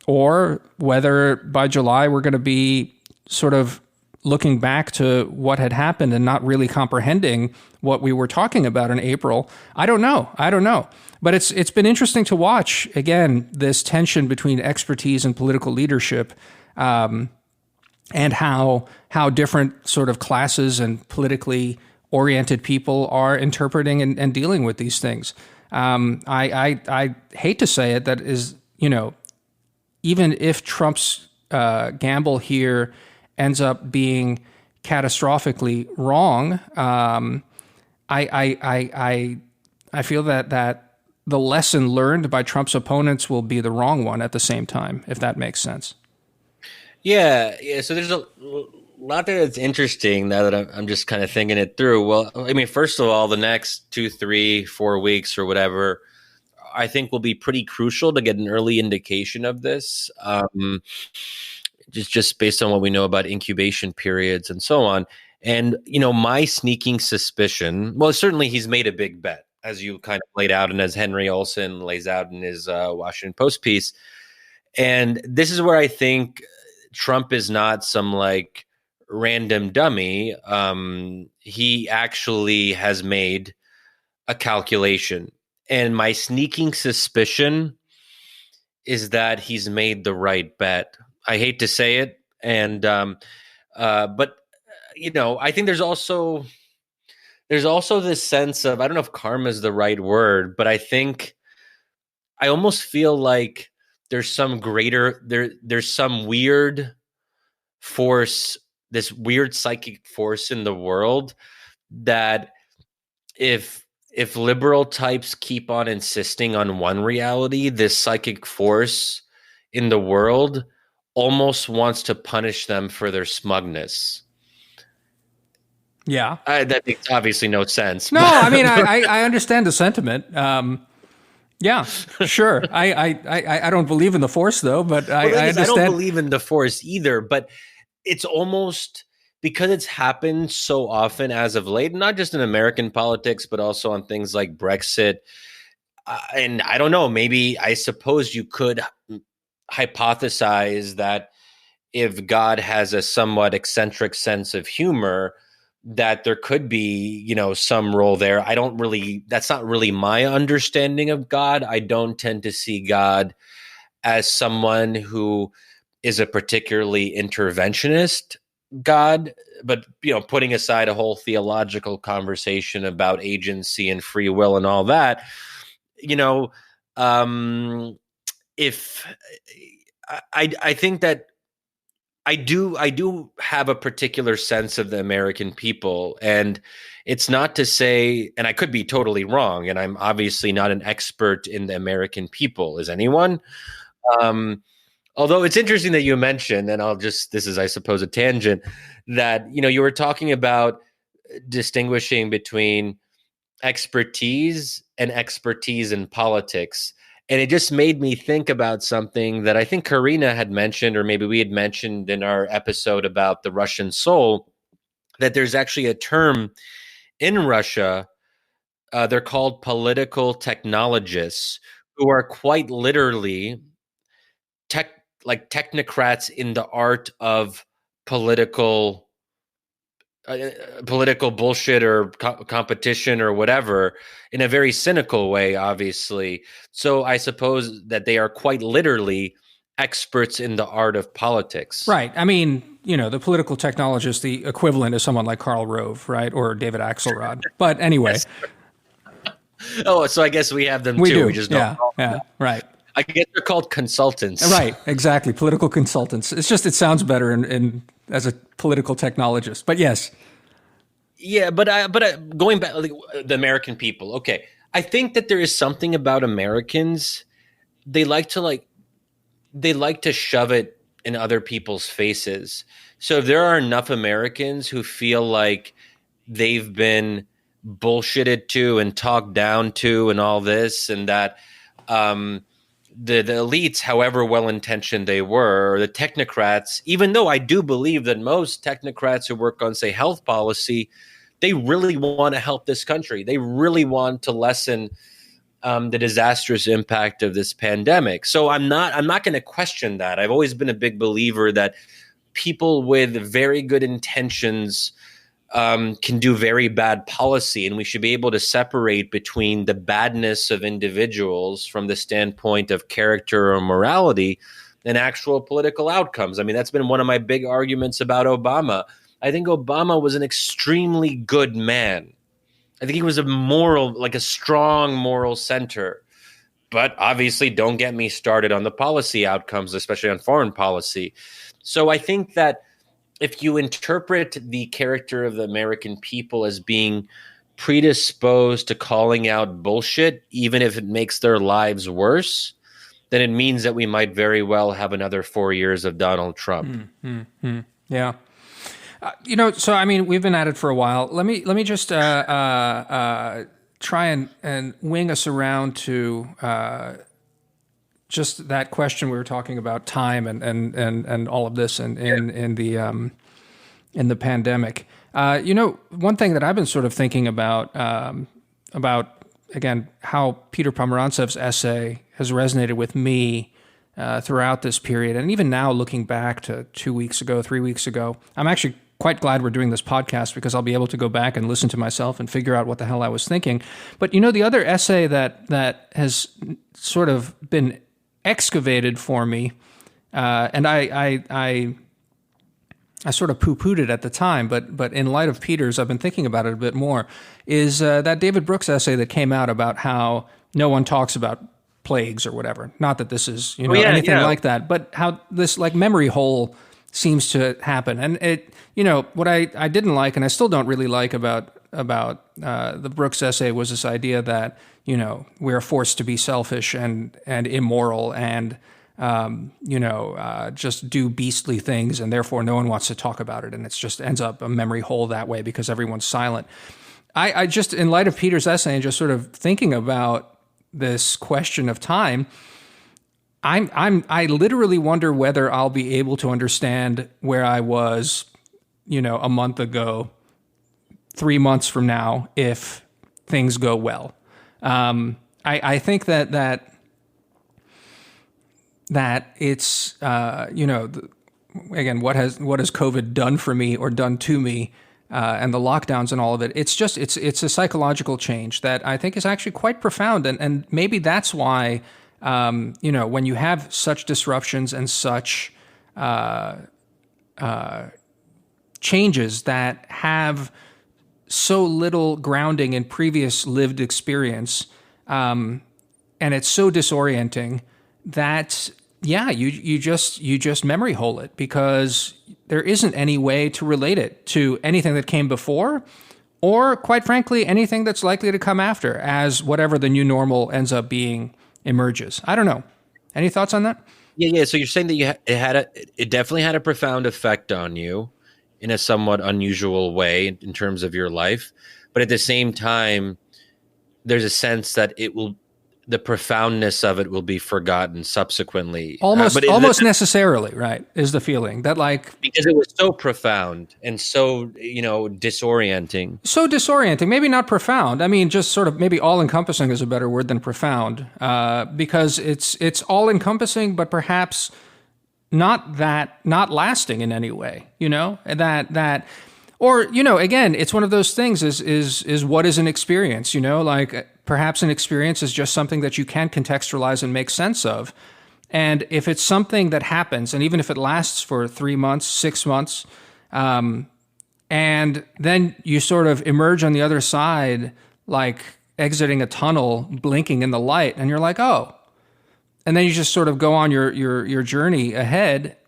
or whether by July we're going to be sort of looking back to what had happened and not really comprehending what we were talking about in April. I don't know. But it's been interesting to watch, again, this tension between expertise and political leadership, and how different sort of classes and politically oriented people are interpreting and dealing with these things. I hate to say it, that is, even if Trump's gamble here ends up being catastrophically wrong, I feel that the lesson learned by Trump's opponents will be the wrong one at the same time, if that makes sense. Yeah, yeah. So there's a lot there that's interesting now that I'm just kind of thinking it through. Well, I mean, first of all, the next 2, 3, 4 weeks or whatever, I think will be pretty crucial to get an early indication of this. Just based on what we know about incubation periods and so on. And my sneaking suspicion. Well, certainly he's made a big bet, as you kind of laid out, and as Henry Olsen lays out in his Washington Post piece. And this is where I think Trump is not some like random dummy. He actually has made a calculation. And my sneaking suspicion is that he's made the right bet. I hate to say it. And, but, I think there's also this sense of, I don't know if karma is the right word, but I almost feel like there's some there's some weird force, this weird psychic force in the world that if liberal types keep on insisting on one reality, this psychic force in the world almost wants to punish them for their smugness. Yeah. That makes obviously no sense. No, I mean, I understand the sentiment. Yeah, sure. I don't believe in the force, though, but I understand. I don't believe in the force either, but it's almost because it's happened so often as of late, not just in American politics, but also on things like Brexit. And I don't know, maybe I suppose you could hypothesize that if God has a somewhat eccentric sense of humor, that there could be, some role there. That's not really my understanding of God. I don't tend to see God as someone who is a particularly interventionist God, but, putting aside a whole theological conversation about agency and free will and all that, if I think that I do have a particular sense of the American people, and it's not to say, and I could be totally wrong, and I'm obviously not an expert in the American people. Is anyone? Although it's interesting that you mentioned, and this is, I suppose, a tangent, that, you were talking about distinguishing between expertise and expertise in politics. And it just made me think about something that I think Karina had mentioned, or maybe we had mentioned in our episode about the Russian soul, that there's actually a term in Russia. They're called political technologists, who are quite literally technocrats in the art of political bullshit or competition or whatever, in a very cynical way, obviously. So I suppose that they are quite literally experts in the art of politics. Right. I mean, the political technologist, the equivalent is someone like Karl Rove, right? Or David Axelrod. But anyway. Yes. Oh, so I guess we have them we too. Do. We just don't. Yeah, right. I guess they're called consultants. Right, exactly. Political consultants. It's just, it sounds better in as a political technologist. But yes. Yeah, but going back, like, the American people. Okay, I think that there is something about Americans. They like to shove it in other people's faces. So if there are enough Americans who feel like they've been bullshitted to and talked down to and all this, and that the elites, however well-intentioned they were, or the technocrats, even though I do believe that most technocrats who work on, say, health policy, they really want to help this country. They really want to lessen the disastrous impact of this pandemic. So I'm not going to question that. I've always been a big believer that people with very good intentions can do very bad policy, and we should be able to separate between the badness of individuals from the standpoint of character or morality and actual political outcomes. I mean, that's been one of my big arguments about Obama. I think Obama was an extremely good man. I think he was a strong moral center. But obviously, don't get me started on the policy outcomes, especially on foreign policy. So I think that if you interpret the character of the American people as being predisposed to calling out bullshit, even if it makes their lives worse, then it means that we might very well have another 4 years of Donald Trump. Yeah. So I mean, we've been at it for a while. Let me just try and wing us around to just that question we were talking about, time and all of this in the pandemic. One thing that I've been sort of thinking about again how Peter Pomerantsev's essay has resonated with me throughout this period, and even now looking back to 2 weeks ago, 3 weeks ago, I'm actually quite glad we're doing this podcast because I'll be able to go back and listen to myself and figure out what the hell I was thinking. But the other essay that has sort of been excavated for me, and I sort of poo-pooed it at the time, but in light of Peter's, I've been thinking about it a bit more, is that David Brooks essay that came out about how no one talks about plagues or whatever. Not that this is anything like that, but how this like memory hole seems to happen. And it, what I didn't like, and I still don't really like about the Brooks essay, was this idea that we're forced to be selfish and immoral and just do beastly things, and therefore no one wants to talk about it, and it's just ends up a memory hole that way because everyone's silent. I just, in light of Peter's essay and just sort of thinking about this question of time, I literally wonder whether I'll be able to understand where I was, a month ago, 3 months from now, if things go well. I think that it's again, what has COVID done for me or done to me, and the lockdowns and all of it. It's a psychological change that I think is actually quite profound, and maybe that's why when you have such disruptions and such changes that have so little grounding in previous lived experience, and it's so disorienting that you just memory hole it because there isn't any way to relate it to anything that came before, or quite frankly anything that's likely to come after, as whatever the new normal ends up being emerges. I don't know. Any thoughts on that? Yeah. So you're saying that it definitely had a profound effect on you in a somewhat unusual way in terms of your life, but at the same time, there's a sense that the profoundness of it will be forgotten subsequently. Almost necessarily, right? Is the feeling that because it was so profound and so disorienting. So disorienting, maybe not profound. I mean, just sort of maybe all-encompassing is a better word than profound, because it's all-encompassing, but perhaps not lasting in any way. Or, again, it's one of those things is what is an experience, perhaps an experience is just something that you can contextualize and make sense of. And if it's something that happens, and even if it lasts for 3 months, 6 months, and then you sort of emerge on the other side, like exiting a tunnel, blinking in the light, and you're like, oh, and then you just sort of go on your journey ahead.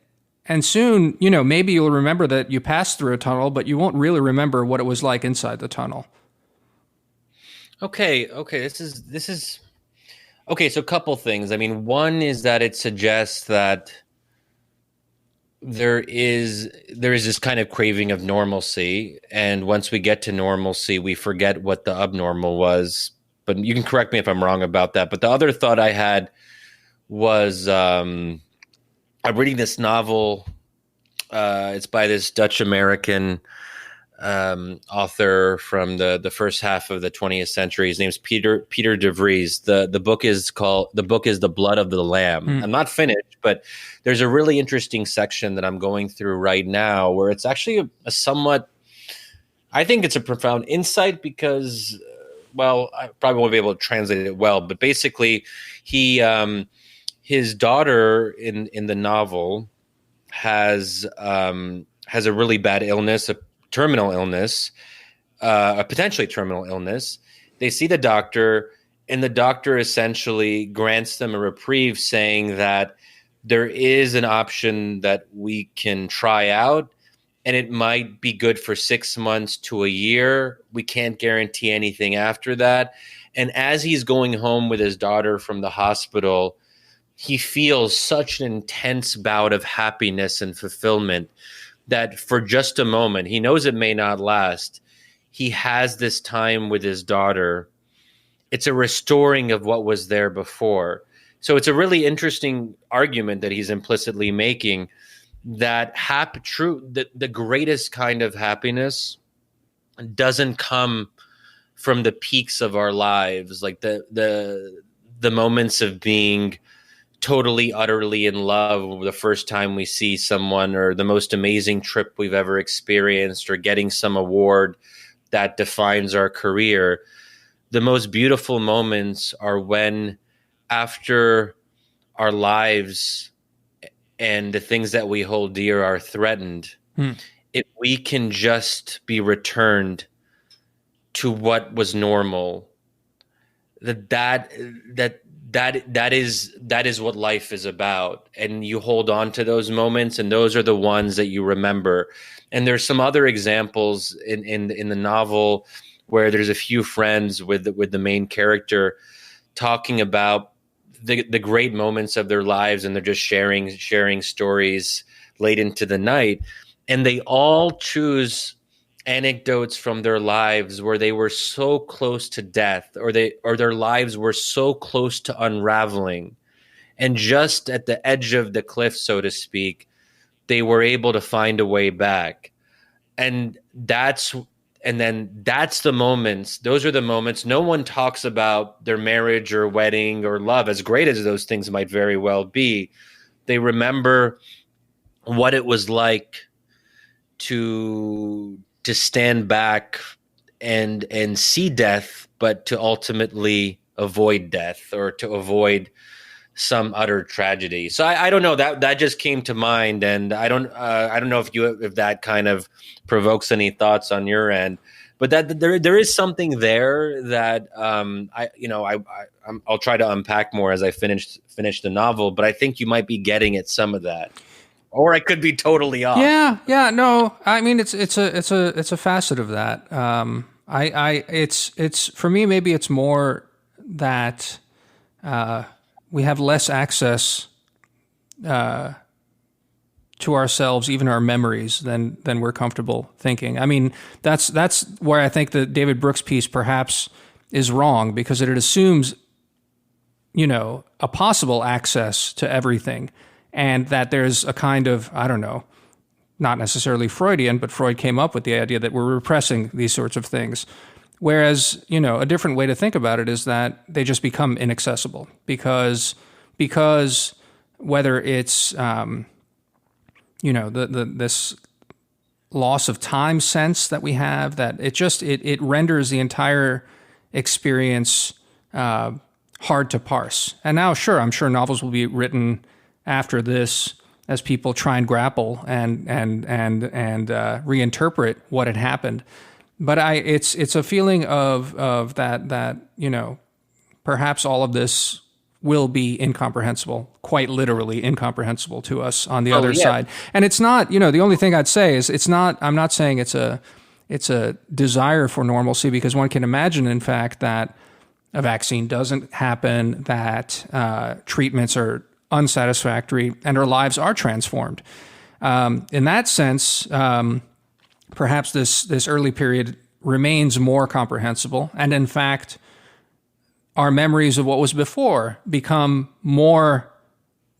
And soon, maybe you'll remember that you passed through a tunnel, but you won't really remember what it was like inside the tunnel. Okay. This is okay. So a couple things. I mean, one is that it suggests that there is this kind of craving of normalcy, and once we get to normalcy, we forget what the abnormal was. But you can correct me if I'm wrong about that. But the other thought I had was I'm reading this novel. It's by this Dutch American author from the first half of the 20th century. His name's Peter de Vries. The book is The Blood of the Lamb. I'm not finished, but there's a really interesting section that I'm going through right now where it's actually a somewhat, I think it's a profound insight because, I probably won't be able to translate it well, but basically his daughter in the novel has has a really bad illness, a terminal illness, a potentially terminal illness. They see the doctor, and the doctor essentially grants them a reprieve, saying that there is an option that we can try out, and it might be good for 6 months to a year. We can't guarantee anything after that. And as he's going home with his daughter from the hospital, he feels such an intense bout of happiness and fulfillment that for just a moment, he knows it may not last. He has this time with his daughter. It's a restoring of what was there before. So it's a really interesting argument that he's implicitly making, that the greatest kind of happiness doesn't come from the peaks of our lives, like the moments of being totally, utterly in love the first time we see someone, or the most amazing trip we've ever experienced, or getting some award that defines our career. The most beautiful moments are when, after our lives and the things that we hold dear are threatened, if we can just be returned to what was normal, that is what life is about. And you hold on to those moments, and those are the ones that you remember. And there's some other examples in the novel where there's a few friends with the main character talking about the great moments of their lives, and they're just sharing stories late into the night, and they all choose anecdotes from their lives where they were so close to death, or their lives were so close to unraveling, and just at the edge of the cliff, so to speak, they were able to find a way back. And that's the moments. Those are the moments. No one talks about their marriage or wedding or love, as great as those things might very well be. They remember what it was like to stand back and see death, but to ultimately avoid death, or to avoid some utter tragedy. So I don't know, that just came to mind, and I don't know if that kind of provokes any thoughts on your end, but that there is something there that I'll try to unpack more as I finish the novel. But I think you might be getting at some of that, or I could be totally off. Yeah, no. I mean, it's a facet of that. It's for me, maybe it's more that we have less access to ourselves, even our memories, than we're comfortable thinking. I mean, that's where I think the David Brooks piece perhaps is wrong, because it assumes, a possible access to everything, and that there's a kind of, I don't know, not necessarily Freudian, but Freud came up with the idea that we're repressing these sorts of things. Whereas, a different way to think about it is that they just become inaccessible, because whether it's, this loss of time sense that we have, that it renders the entire experience hard to parse. And now, sure, I'm sure novels will be written after this as people try and grapple and reinterpret what had happened. But it's a feeling of that perhaps all of this will be incomprehensible, quite literally incomprehensible to us on the other side. And it's not, the only thing I'd say is I'm not saying it's a desire for normalcy, because one can imagine, in fact, that a vaccine doesn't happen, that treatments are unsatisfactory, and our lives are transformed. In that sense, perhaps this early period remains more comprehensible, and in fact, our memories of what was before become more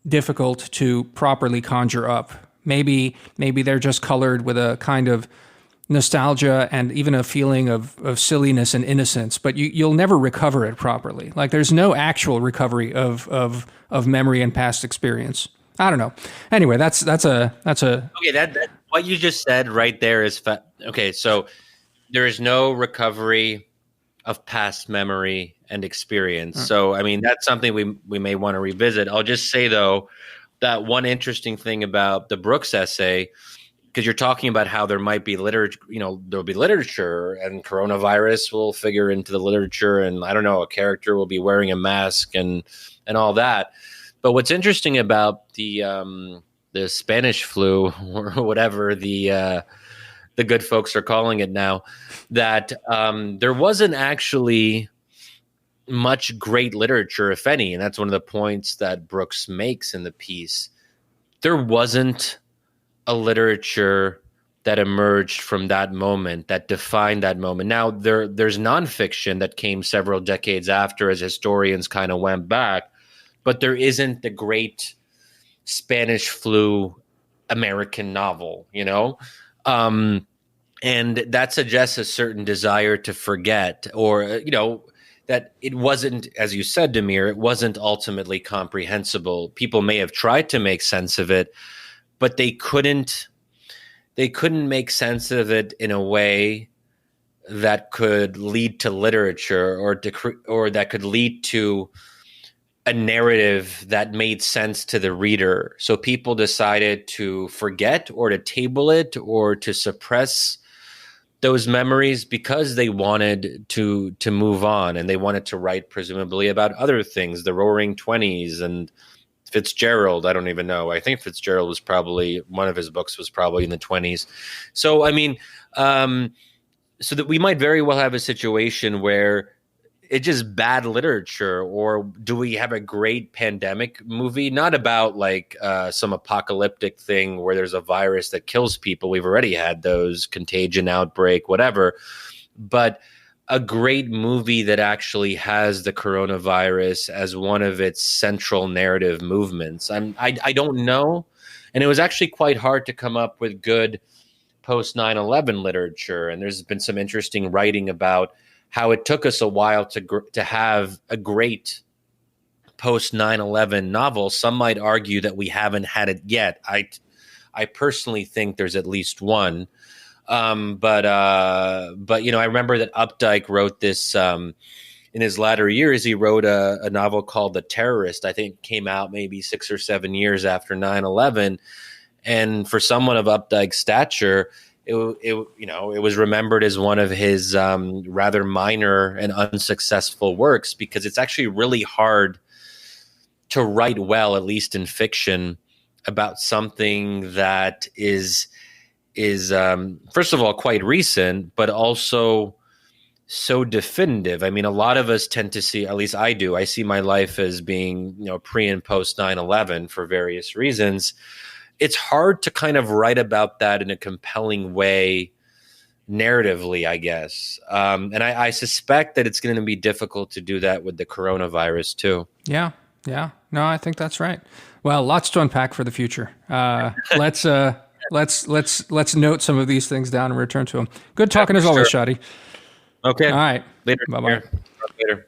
difficult to properly conjure up. Maybe they're just colored with a kind of nostalgia and even a feeling of silliness and innocence, but you'll never recover it properly. Like, there's no actual recovery of memory and past experience. I don't know. Anyway, that's a okay. That what you just said right there is okay. So there is no recovery of past memory and experience. So I mean, that's something we may want to revisit. I'll just say though that one interesting thing about the Brooks essay, because you're talking about how there might be literature, there'll be literature, and coronavirus will figure into the literature, and I don't know, a character will be wearing a mask and all that. But what's interesting about the Spanish flu, or whatever the good folks are calling it now, that there wasn't actually much great literature, if any, and that's one of the points that Brooks makes in the piece. There wasn't a literature that emerged from that moment, that defined that moment. Now, there's nonfiction that came several decades after, as historians kind of went back, but there isn't the great Spanish flu American novel, and that suggests a certain desire to forget, or, that it wasn't, as you said, Damir, it wasn't ultimately comprehensible. People may have tried to make sense of it, but they couldn't make sense of it in a way that could lead to literature, or that could lead to a narrative that made sense to the reader. So people decided to forget, or to table it, or to suppress those memories because they wanted to move on, and they wanted to write presumably about other things, the Roaring Twenties and Fitzgerald. I don't even know. I think Fitzgerald was probably, one of his books was probably in the 20s. So, I mean, so that we might very well have a situation where it's just bad literature, or do we have a great pandemic movie, not about like some apocalyptic thing where there's a virus that kills people. We've already had those, Contagion, Outbreak, whatever, but a great movie that actually has the coronavirus as one of its central narrative movements. I don't know, and it was actually quite hard to come up with good post 9/11 literature, and there's been some interesting writing about how it took us a while to have a great post 9/11 novel. Some might argue that we haven't had it yet. I personally think there's at least one. But I remember that Updike wrote this in his latter years. He wrote a novel called The Terrorist. I think came out maybe 6 or 7 years after 9/11. And for someone of Updike's stature, it was remembered as one of his rather minor and unsuccessful works, because it's actually really hard to write well, at least in fiction, about something that is first of all quite recent, but also so definitive. I mean, a lot of us tend to see, at least I do, I see my life as being, pre and post 9/11 for various reasons. It's hard to kind of write about that in a compelling way narratively, I guess. And I suspect that it's going to be difficult to do that with the coronavirus too. Yeah. No, I think that's right. Well, lots to unpack for the future. Let's note some of these things down and return to them. Good talking as always, Shadi. Okay. All right. Later. Bye-bye. Later.